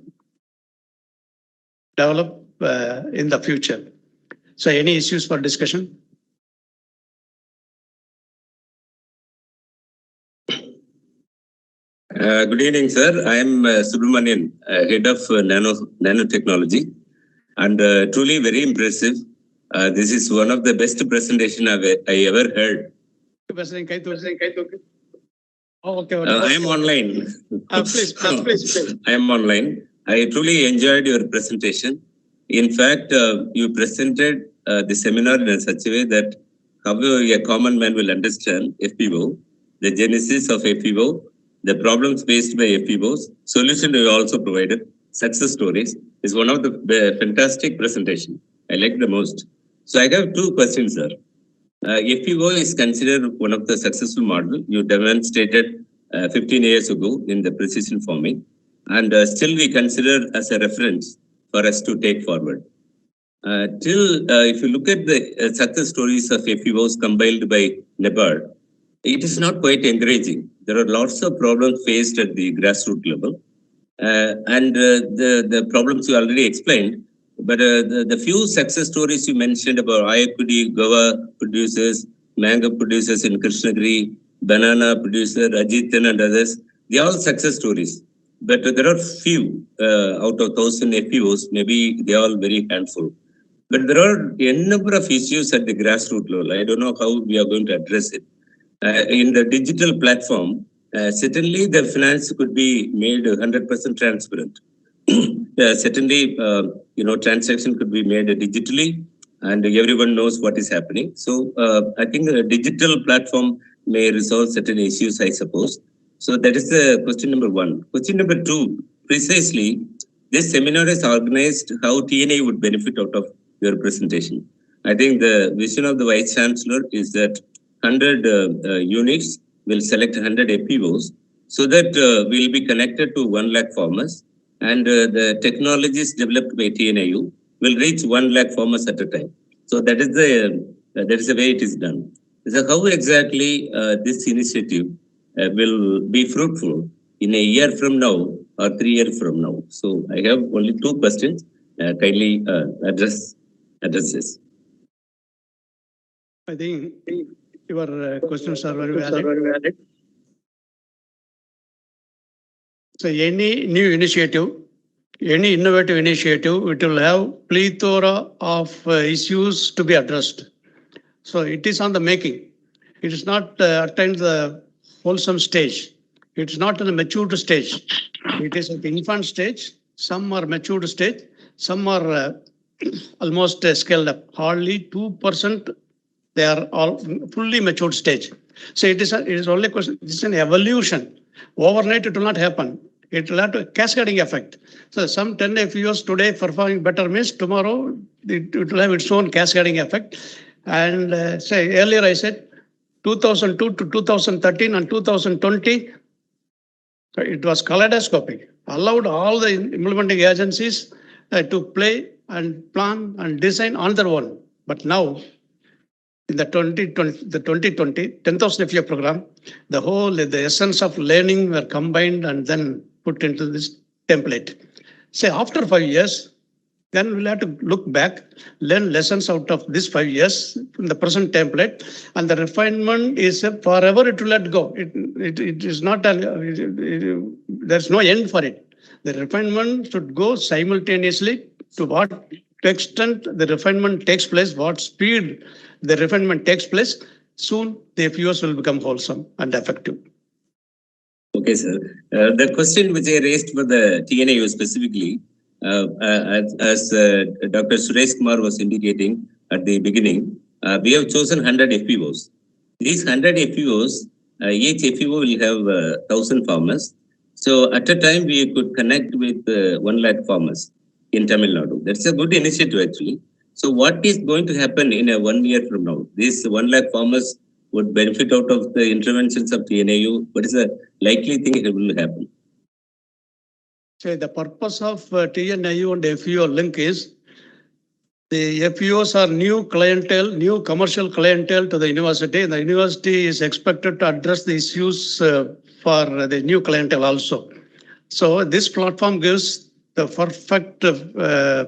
develop in the future. So any issues for discussion? Good evening, sir. I am Subramanian, head of nanotechnology, and truly very impressive. This is one of the best presentation I ever heard. Oh, okay. I am online. Please. I am online. I truly enjoyed your presentation. In fact, you presented the seminar in such a way that how a common man will understand FPO, the genesis of FPO, the problems faced by FPOs, solution we also provided, success stories is one of the fantastic presentation. I like the most. So I have two questions, sir. FPO is considered one of the successful model you demonstrated 15 years ago in the precision farming, and still we consider as a reference for us to take forward. If you look at the success stories of FPOs compiled by Nepal, it is not quite encouraging. There are lots of problems faced at the grassroots level, and the problems you already explained. But the few success stories you mentioned about Ayakudi, Goa producers, mango producers in Krishnagiri, banana producer, Ajitan and others, they are all success stories. But there are few out of 1,000 FPOs, maybe they are all very handful. But there are a number of issues at the grassroots level. I don't know how we are going to address it. In the digital platform, certainly the finance could be made 100% transparent. Certainly, transaction could be made digitally, and everyone knows what is happening. So I think a digital platform may resolve certain issues, I suppose. So that is the question number one. Question number two, precisely, this seminar is organized how TNA would benefit out of your presentation. I think the vision of the Vice Chancellor is that 100 units will select 100 FPOs so that we'll be connected to 1 lakh farmers, and the technologies developed by TNIU will reach 1 lakh farmers at a time. So that is the way it is done. So how exactly this initiative will be fruitful in a year from now or 3 years from now? So I have only two questions. Kindly address this. I think your questions are very valid. So any new initiative, any innovative initiative, it will have plethora of issues to be addressed. So it is on the making. It is not attained the wholesome stage. It is not in the matured stage. It is at the infant stage. Some are matured stage. Some are almost scaled up. Hardly 2%. They are all fully matured stage. So it is only a question. It is an evolution. Overnight, it will not happen. It will have a cascading effect. So some 10 FPOs today performing better means tomorrow it will have its own cascading effect. And say earlier I said 2002 to 2013 and 2020, it was kaleidoscopic. Allowed all the implementing agencies to play and plan and design on their own. But now, in the 2020 10,000 FPO program, the essence of learning were combined and then put into this template. Say after 5 years, then we'll have to look back, learn lessons out of this 5 years in the present template, and the refinement is forever it will let go. It is not, there's no end for it. The refinement should go simultaneously to what extent the refinement takes place, what speed the refinement takes place. Soon the FPOs will become wholesome and effective. Okay, sir. The question which I raised for the TNAU specifically, as Dr. Suresh Kumar was indicating at the beginning, we have chosen 100 FPOs. These 100 FPOs, each FPO will have 1,000 farmers. So at a time, we could connect with 1 lakh farmers in Tamil Nadu. That's a good initiative, actually. So what is going to happen in 1 year from now? These 1 lakh farmers would benefit out of the interventions of TNAU. What is the likely thing it will happen? So the purpose of TNIU and FPO link is the FPOs are new clientele, new commercial clientele to the university, and the university is expected to address the issues for the new clientele also. So this platform gives the perfect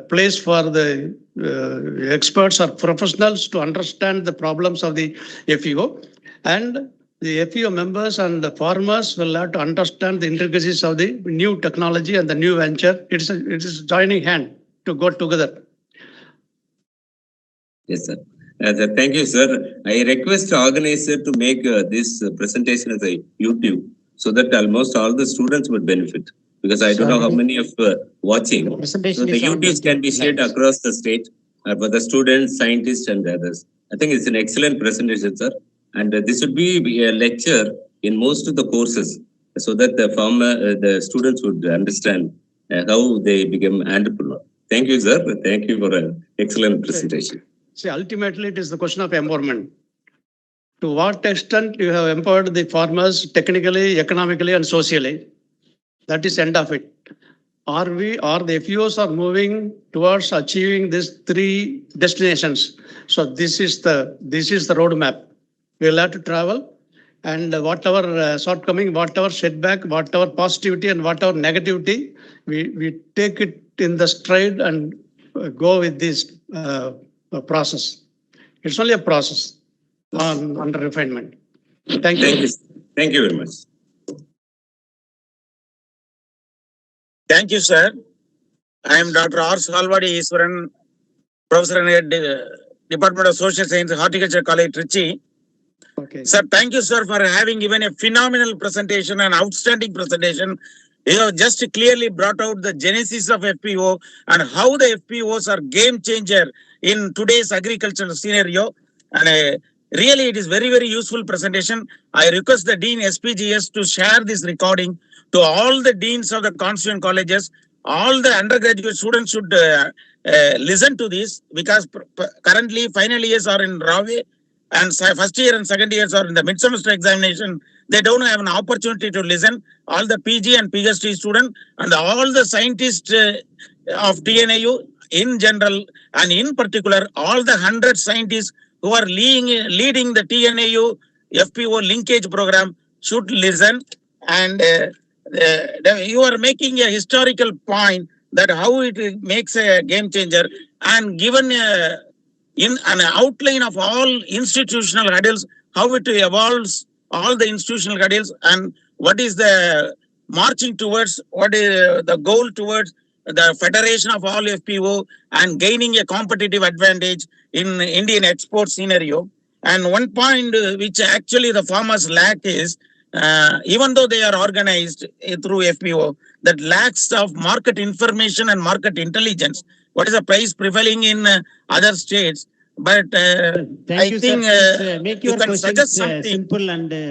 place for the experts or professionals to understand the problems of the FPO, and the FPO members and the farmers will have to understand the intricacies of the new technology and the new venture. It is joining hand to go together. Yes, sir. Thank you, sir. I request the organizer to make this presentation as a YouTube so that almost all the students would benefit. Because I don't know how many of watching. So the YouTubes can be shared across the state for the students, scientists, and others. I think it's an excellent presentation, sir. And this would be a lecture in most of the courses. so that the students would understand how they become entrepreneur. Thank you, sir. Thank you for an excellent presentation. See, ultimately, it is the question of empowerment. To what extent you have empowered the farmers technically, economically, and socially? That is end of it. Are the FPOs are moving towards achieving these three destinations? So this is the roadmap. We will have to travel, and whatever shortcoming, whatever setback, whatever positivity, and whatever negativity, we take it in the stride and go with this process. It's only a process under refinement. Thank you. Thank you. Thank you very much. Thank you, sir. I am Dr. R. Salvadi Iswaran, Professor in Department of Social Science, Horticulture College, Trichy. Okay. Sir, thank you, sir, for having given a phenomenal presentation, an outstanding presentation. You have just clearly brought out the genesis of FPO and how the FPOs are game changer in today's agricultural scenario. And really, it is very, very useful presentation. I request the Dean SPGS to share this recording to all the deans of the constituent colleges. All the undergraduate students should listen to this, because currently final years are in Rawe, and first year and second years are in the mid-semester examination. They don't have an opportunity to listen. All the PG and PhD students and all the scientists of TNAU in general, and in particular, all the 100 scientists who are leading the TNAU FPO linkage program should listen. And you are making a historical point that how it makes a game changer, and given in an outline of all institutional hurdles, how it evolves all the institutional hurdles, and what is the marching towards, what is the goal towards the federation of all FPO and gaining a competitive advantage in Indian export scenario. And one point which actually the farmers lack is, even though they are organized through FPO, that lacks of market information and market intelligence. What is the price prevailing in other states? But Thank you, think sir. Make your can questions suggest something.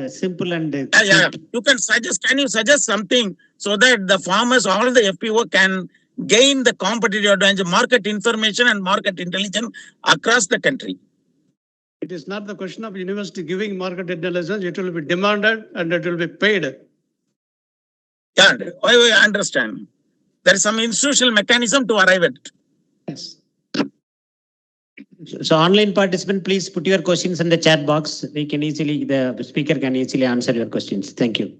simple and Yeah. Can you suggest something so that the farmers, all the FPO, can gain the competitive advantage, market information and market intelligence across the country? It is not the question of university giving market intelligence. It will be demanded and it will be paid. Yeah, I understand. There is some institutional mechanism to arrive at it. Yes. So online participant, please put your questions in the chat box. The speaker can easily answer your questions. Thank you.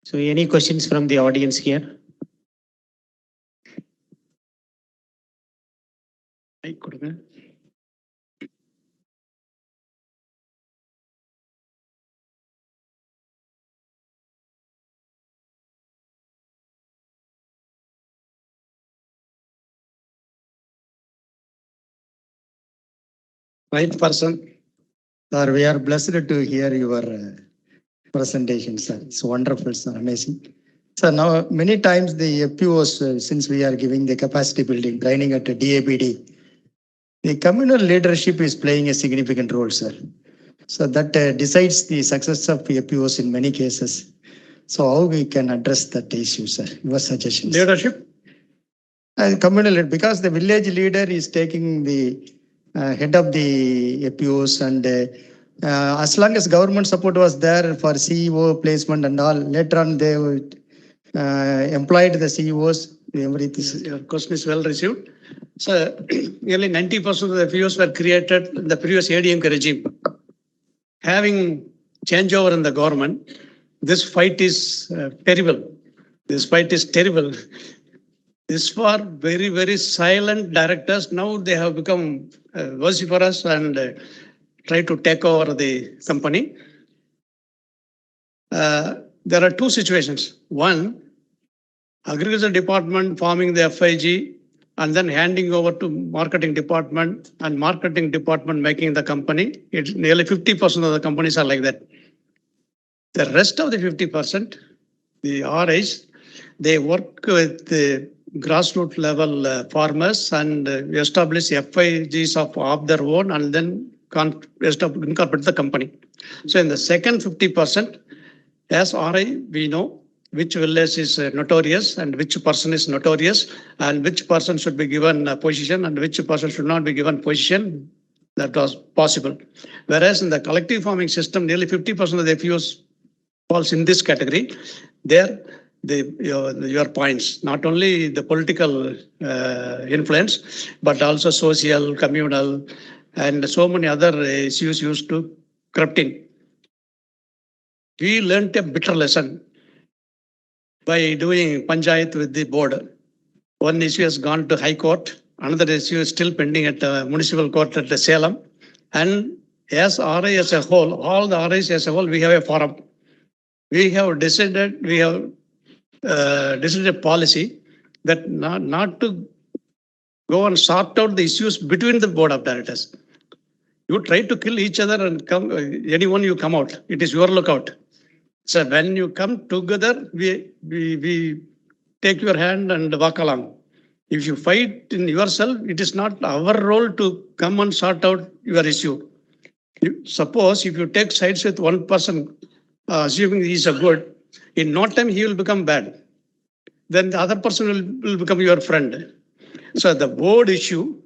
So any questions from the audience here? Right person. Sir, we are blessed to hear your presentation, sir. It's wonderful, sir. Amazing. So now many times the FPOs, since we are giving the capacity building training at DABD, the communal leadership is playing a significant role, sir. So that decides the success of FPOs in many cases. So how we can address that issue, sir? Your suggestions. Leadership? Communal leader, because the village leader is taking the head of the FPOs, and as long as government support was there for CEO placement and all, later on they employed the CEOs. Your question is well received. So nearly 90% of the FPOs were created in the previous ADMK regime. Having changeover in the government, this fight is terrible. This fight is terrible. These were very, very silent directors. Now they have become vociferous and try to take over the company. There are two situations. One, agriculture department forming the FIG and then handing over to marketing department, and marketing department making the company. It's nearly 50% of the companies are like that. The rest of the 50%, the RIs, they work with the grassroots level farmers and establish FIGs of their own, and then incorporate the company. So in the second 50%, as RI, we know which village is notorious and which person is notorious and which person should be given a position and which person should not be given position. That was possible. Whereas in the collective farming system, nearly 50% of the FPOs falls in this category. There, your points, not only the political influence, but also social, communal, and so many other issues used to crept in. We learned a bitter lesson by doing panchayat with the board. One issue has gone to High Court. Another issue is still pending at Municipal Court at Salem. And as RI as a whole, all the RIs as a whole, we have a forum. We have decided a policy that not to go and sort out the issues between the board of directors. You try to kill each other and come, anyone you come out, it is your lookout. So when you come together, we take your hand and walk along. If you fight in yourself, it is not our role to come and sort out your issue. Suppose if you take sides with one person, assuming he is a good, in no time he will become bad. Then the other person will become your friend. So the board issue,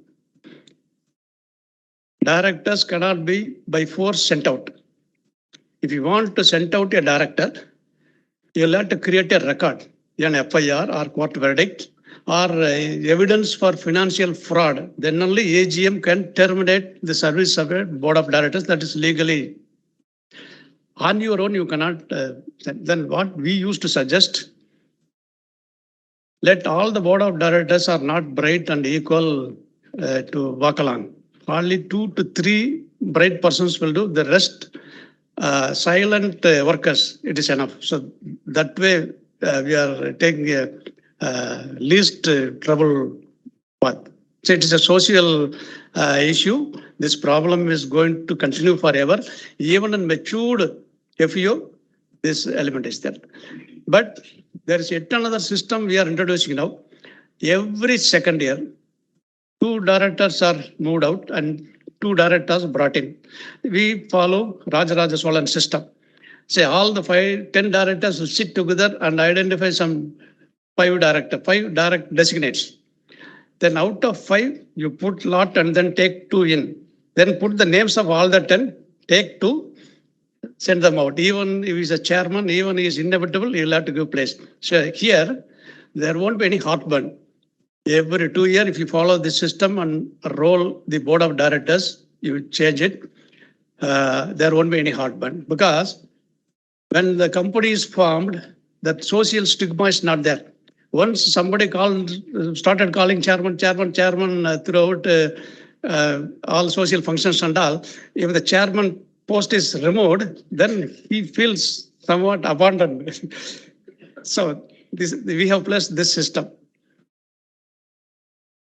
directors cannot be by force sent out. If you want to send out a director, you'll have to create a record, an FIR or court verdict or evidence for financial fraud. Then only AGM can terminate the service of a board of directors. That is legally. On your own, you cannot. Then what we used to suggest, let all the board of directors are not bright and equal to walk along. Only 2 to 3 bright persons will do. The rest, silent workers, it is enough. So that way, we are taking a least trouble path. So it is a social issue. This problem is going to continue forever. Even in matured FEO, this element is there. But there is yet another system we are introducing now. Every second year, 2 directors are moved out and 2 directors brought in. We follow Rajaraja Cholan system. Say all the 10 directors will sit together and identify some 5 direct designates. Then out of 5, you put lot and then take 2 in. Then put the names of all the 10, take 2, send them out. Even if he's a chairman, even if he is inevitable, he'll have to give place. So here, there won't be any heartburn. Every 2 years, if you follow this system and roll the board of directors, you change it, there won't be any heartburn. Because when the company is formed, that social stigma is not there. Once somebody started calling chairman throughout all social functions and all, if the chairman post is removed, then he feels somewhat abandoned. So we have placed this system.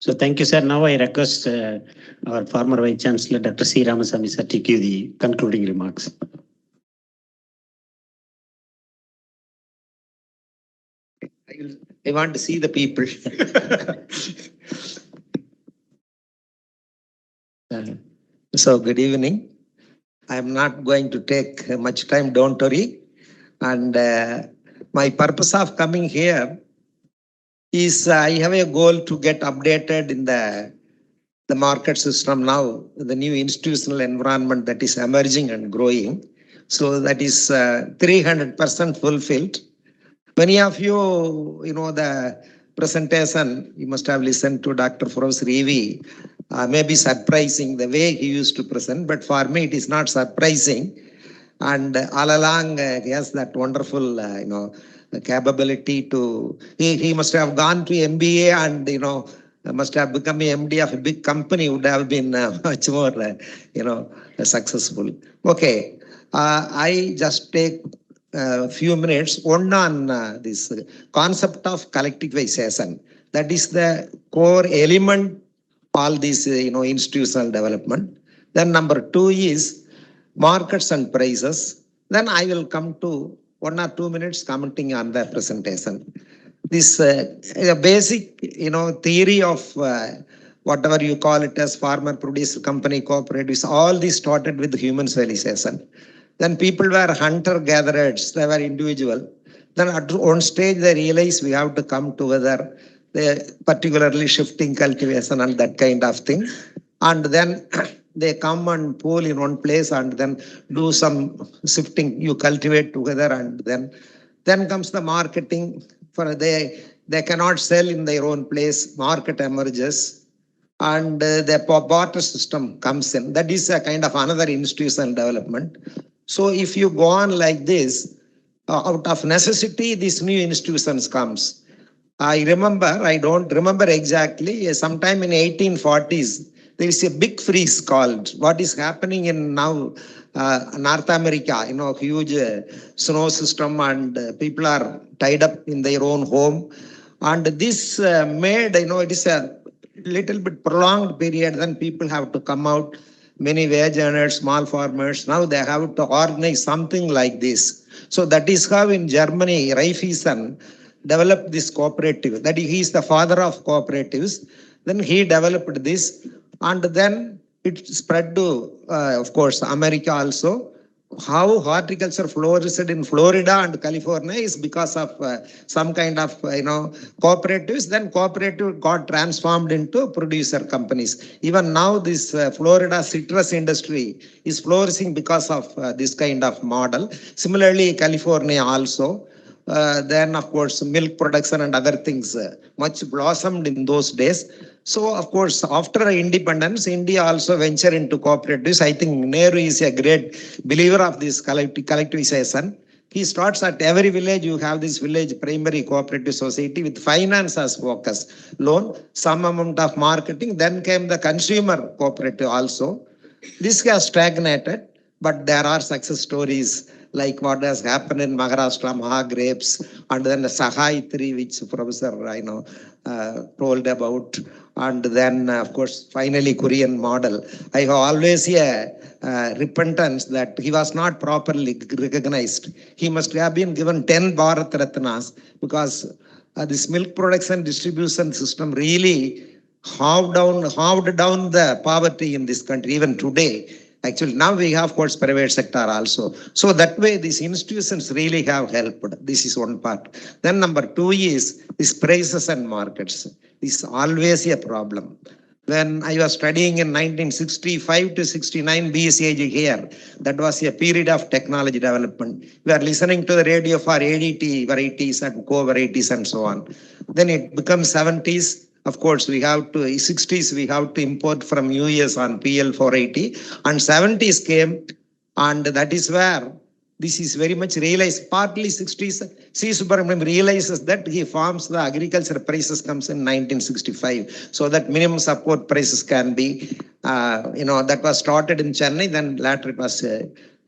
So thank you, sir. Now I request our former Vice Chancellor, Dr. C. Ramasamy, sir, to give the concluding remarks. I want to see the people. So good evening. I am not going to take much time, don't worry. And my purpose of coming here is I have a goal to get updated in the market system now, the new institutional environment that is emerging and growing. So that is 300% fulfilled. Many of you, the presentation, you must have listened to Dr. Feroz Revi, maybe surprising the way he used to present, but for me it is not surprising. And all along he has that wonderful, capability to, he must have gone to MBA and, must have become a MD of a big company, would have been much more, successful. Okay, I just take a few minutes, one on this concept of collectivization. That is the core element all this, institutional development. Then number 2 is markets and prices. Then I will come to 1 or 2 minutes commenting on the presentation. This basic, theory of whatever you call it as farmer producer company cooperatives, all these started with human civilization. Then people were hunter gatherers, they were individual. Then at one stage they realized we have to come together, particularly shifting cultivation and that kind of thing. And then they come and pool in one place and then do some shifting. You cultivate together, and then comes the marketing. For they cannot sell in their own place. Market emerges, and the barter system comes in. That is a kind of another institutional development. So if you go on like this, out of necessity, these new institutions comes. I don't remember exactly, sometime in 1840s, there is a big freeze called. What is happening in now North America, huge snow system, and people are tied up in their own home. And this made, it is a little bit prolonged period. Then people have to come out, many wage earners, small farmers. Now they have to organize something like this. So that is how in Germany, Raiffeisen developed this cooperative. That he is the father of cooperatives. Then he developed this, and then it spread to, of course, America also. How horticulture flourished in Florida and California is because of some kind of cooperatives. Then cooperative got transformed into producer companies. Even now, this Florida citrus industry is flourishing because of this kind of model. Similarly, California also. Then, of course, milk production and other things much blossomed in those days. So, of course, after independence, India also ventured into cooperatives. I think Nehru is a great believer of this collectivization. He starts at every village, you have this village primary cooperative society with finance as focus, loan, some amount of marketing. Then came the consumer cooperative also. This has stagnated, but there are success stories like what has happened in Maharashtra, Maha Grapes, and then the Sahayatri, which Professor told about, and then of course finally Korean model. I have always repentance that he was not properly recognized. He must have been given 10 Bharat Ratnas, because this milk production distribution system really halved down the poverty in this country even today. Actually, now we have, of course, private sector also. So that way, these institutions really have helped. This is one part. Then number two is these prices and markets. This is always a problem. When I was studying in 1965 to 69 BSAG here, that was a period of technology development. We are listening to the radio for ADT varieties and co-varieties and so on. Then it becomes 70s. Of course, we have to, 60s, we have to import from US on PL 480, and 70s came, and that is where this is very much realized. Partly 60s, C. Subramanian realizes that he forms the agriculture prices comes in 1965, so that minimum support prices can be, that was started in Chennai, then later it was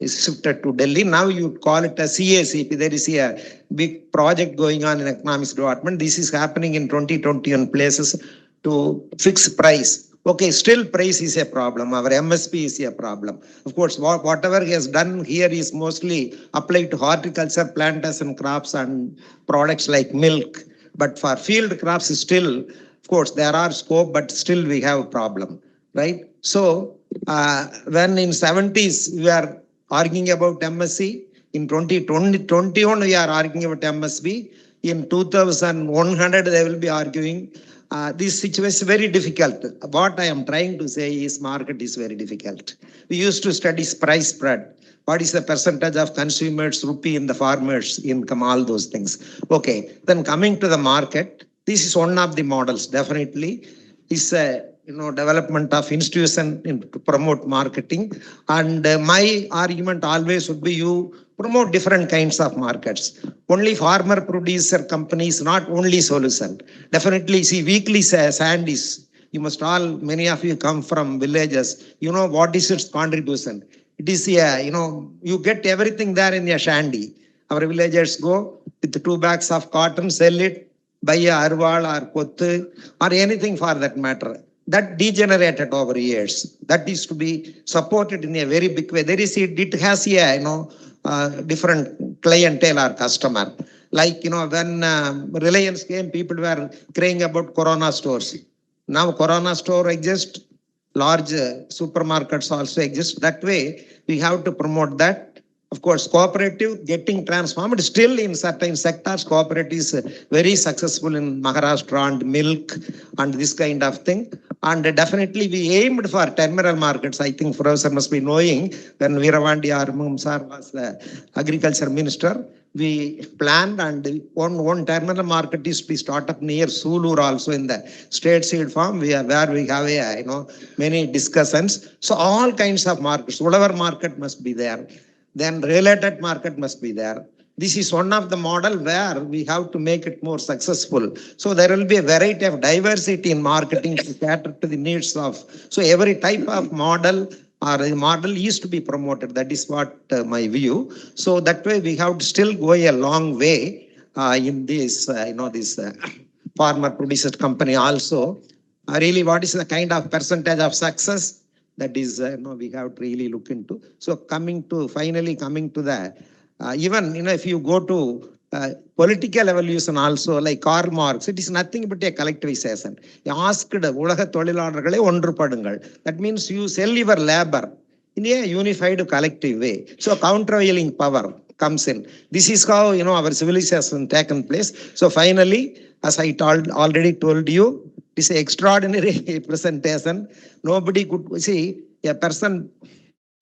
is shifted to Delhi. Now you call it a CACP. There is a big project going on in economics department. This is happening in 2021 places to fix price. Okay, still price is a problem. Our MSP is a problem. Of course, whatever he has done here is mostly applied to horticulture, plantation crops and products like milk. But for field crops, still, of course, there are scope, but still we have a problem, right? So when in 70s, we are arguing about MSc. In 2021, we are arguing about MSB. In 2100, they will be arguing. This situation is very difficult. What I am trying to say is market is very difficult. We used to study price spread. What is the percentage of consumers' rupee in the farmers' income, all those things. Okay, then coming to the market, this is one of the models, definitely. Is a development of institution to promote marketing. And my argument always would be you promote different kinds of markets. Only farmer producer companies, not only solution. Definitely see weekly sand is, you must all, many of you come from villages, what is its contribution. It is you get everything there in a shandy. Our villagers go with 2 bags of cotton, sell it, buy a arwal or kottu or anything for that matter. That degenerated over years. That is to be supported in a very big way. There is it has a different clientele or customer. Like when Reliance came, people were crying about Corona stores. Now Corona store exists, large supermarkets also exist. That way, we have to promote that. Of course, cooperative getting transformed. Still in certain sectors, cooperative is very successful in Maharashtra and milk and this kind of thing. And definitely we aimed for terminal markets. I think Professor must be knowing when Veeravandi Armum sir was the agriculture minister, we planned and one terminal market is to be started up near Sulur also in the state seed farm where we have a, many discussions. So all kinds of markets, whatever market must be there. Then related market must be there. This is one of the model where we have to make it more successful. So there will be a variety of diversity in marketing to cater to the needs of. So every type of model or a model is to be promoted. That is what my view. So that way we have to still go a long way in this, this farmer producer company also. Really, what is the kind of percentage of success? That is, we have to really look into. So finally coming to the, even, if you go to political evolution also, like Karl Marx, it is nothing but a collectivization. He asked, that means you sell your labor in a unified collective way. So countervailing power comes in. This is how, our civilization taken place. So finally, as I already told you, it's an extraordinary presentation. Nobody could see a person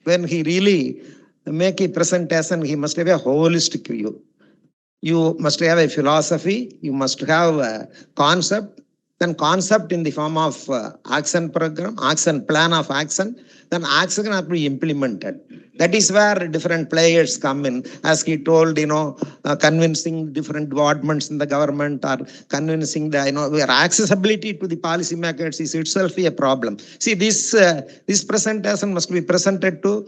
when he really make a presentation, he must have a holistic view. You must have a philosophy, you must have a concept, then concept in the form of action program, action plan of action, then action has to be implemented. That is where different players come in. As he told, convincing different departments in the government or convincing the, where accessibility to the policymakers is itself a problem. See, this presentation must be presented to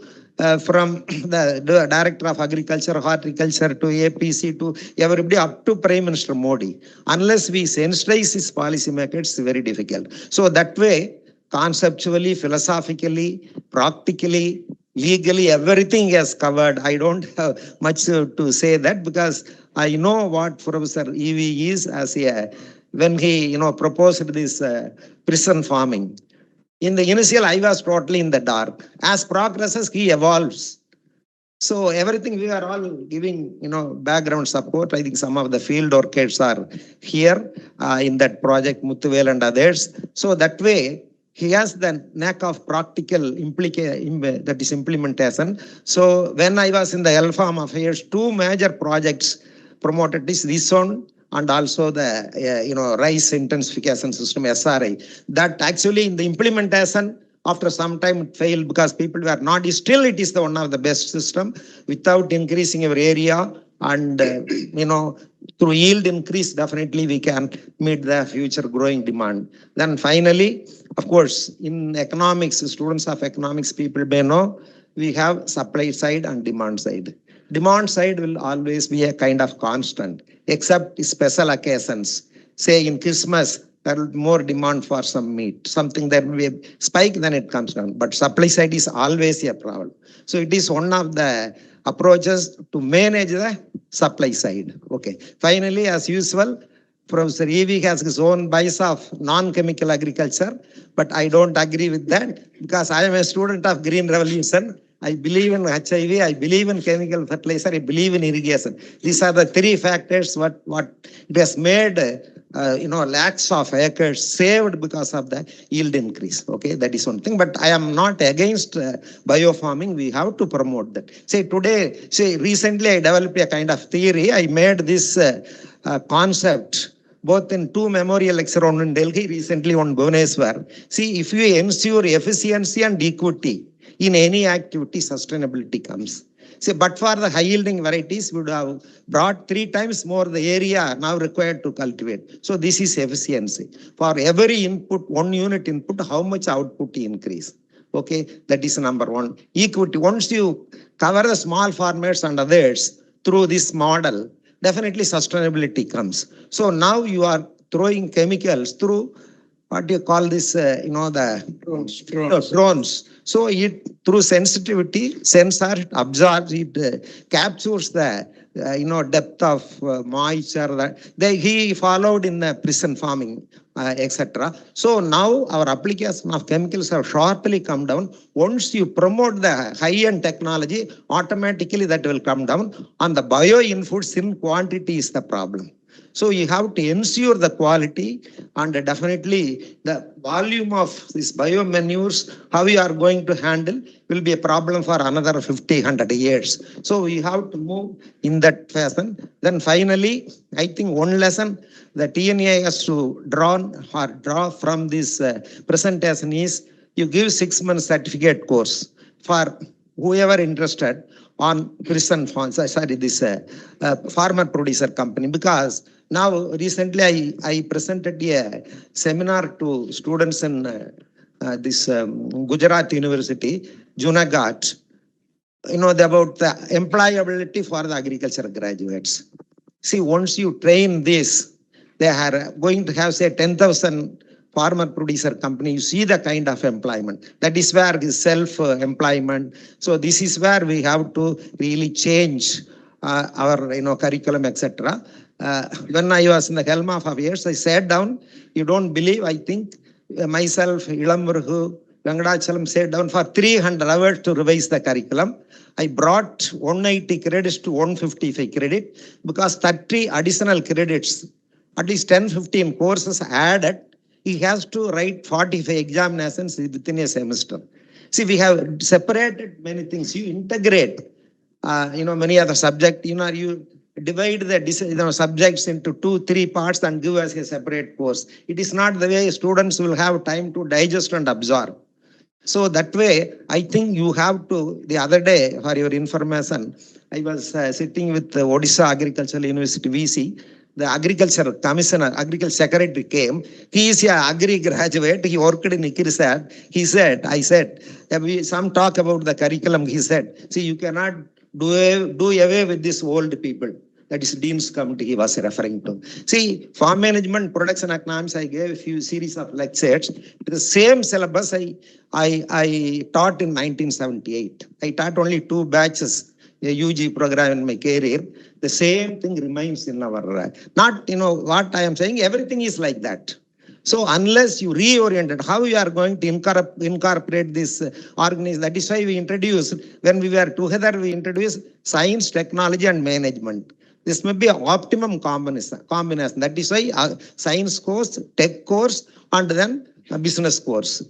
from the Director of Agriculture, Horticulture to APC to everybody up to Prime Minister Modi. Unless we sensitize his policymakers, it's very difficult. So that way, conceptually, philosophically, practically, legally, everything is covered. I don't have much to say that because I know what Professor E.V. is as when he, proposed this precision farming. In the initial, I was totally in the dark. As progresses, he evolves. So everything we are all giving, background support. I think some of the field orchids are here in that project, Muthuvel and others. So that way, he has the knack of practical that is implementation. So when I was in the L Farm Affairs, two major projects promoted this one and also the rice intensification system SRI. That actually in the implementation, after some time it failed because people were not, still it is one of the best system without increasing your area and through yield increase, definitely we can meet the future growing demand. Then finally, of course, in economics, students of economics, people may know, we have supply side and demand side. Demand side will always be a kind of constant, except special occasions. Say in Christmas, there will be more demand for some meat, something that will be a spike, then it comes down. But supply side is always a problem. So it is one of the approaches to manage the supply side. Okay. Finally, as usual, Professor E.V. has his own bias of non-chemical agriculture, but I don't agree with that because I am a student of Green Revolution. I believe in HIV, I believe in chemical fertilizer, I believe in irrigation. These are the three factors what it has made lakhs of acres saved because of the yield increase. Okay, that is one thing. But I am not against biofarming. We have to promote that. Recently I developed a kind of theory. I made this concept both in two memorial lectures in Delhi, recently on Bhubaneswar. See, if you ensure efficiency and equity in any activity, sustainability comes. See, but for the high yielding varieties, we would have brought 3 times more the area now required to cultivate. So this is efficiency. For every input, 1 unit input, how much output increase? Okay, that is number 1. Equity, once you cover the small farmers and others through this model, definitely sustainability comes. So now you are throwing chemicals through what do you call this, the drones. So it through sensitivity, sensor, it absorbs, it captures the depth of moisture. He followed in precision farming, etc. So now our application of chemicals have sharply come down. Once you promote the high-end technology, automatically that will come down. On the bio inputs in quantity is the problem. So you have to ensure the quality, and definitely the volume of these bio manures, how you are going to handle, will be a problem for another 50, 100 years. So we have to move in that fashion. Then finally, I think one lesson the TNA has to draw from this presentation is you give 6 months certificate course for whoever interested on precision farms, farmer producer company, because now recently I presented a seminar to students in this Gujarat University, Junagadh, about the employability for the agriculture graduates. See, once you train this, they are going to have, say, 10,000 farmer producer company. You see the kind of employment. That is where is self-employment. So this is where we have to really change our curriculum, etc. When I was in the helm of affairs, I sat down. You don't believe, I think myself, Ilamurhu, Venkadachalam sat down for 300 hours to revise the curriculum. I brought 180 credits to 155 credit because 30 additional credits, at least 10-15 courses added. He has to write 45 examinations within a semester. See, we have separated many things. You integrate, many other subjects. You divide the subjects into 2-3 parts and give us a separate course. It is not the way students will have time to digest and absorb. So that way, I think you have to, the other day, for your information, I was sitting with the Odisha Agricultural University VC. The agriculture commissioner, agriculture secretary came. He is an agri graduate. He worked in ICRISAT. He said, I said, some talk about the curriculum. He said, see, you cannot do away with these old people. That is Dean's Committee he was referring to. See, farm management, production economics, I gave a few series of lectures. The same syllabus I taught in 1978. I taught only 2 batches, a UG program in my career. The same thing remains in our, not, what I am saying, everything is like that. So unless you reorient it, how you are going to incorporate this organism, that is why we introduced, when we were together, we introduced science, technology, and management. This may be an optimum combination. That is why science course, tech course, and then a business course.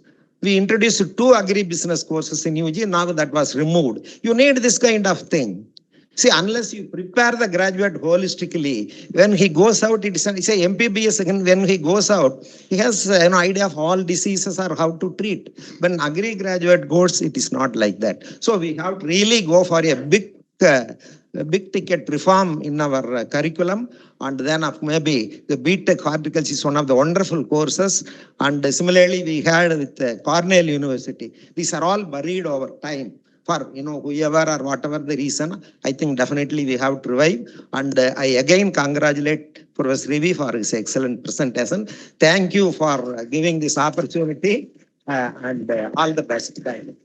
We introduced 2 agri-business courses in UG. Now that was removed. You need this kind of thing. See, unless you prepare the graduate holistically, when he goes out, it is say MPBS again, when he goes out, he has an idea of all diseases or how to treat. When agri graduate goes, it is not like that. So we have to really go for a big ticket reform in our curriculum, and then maybe the BTech horticulture is one of the wonderful courses, and similarly we had with Cornell University. These are all buried over time. For whoever or whatever the reason, I think definitely we have to revive. And I again congratulate Professor Rivi for his excellent presentation. Thank you for giving this opportunity, and all the best. Thank you.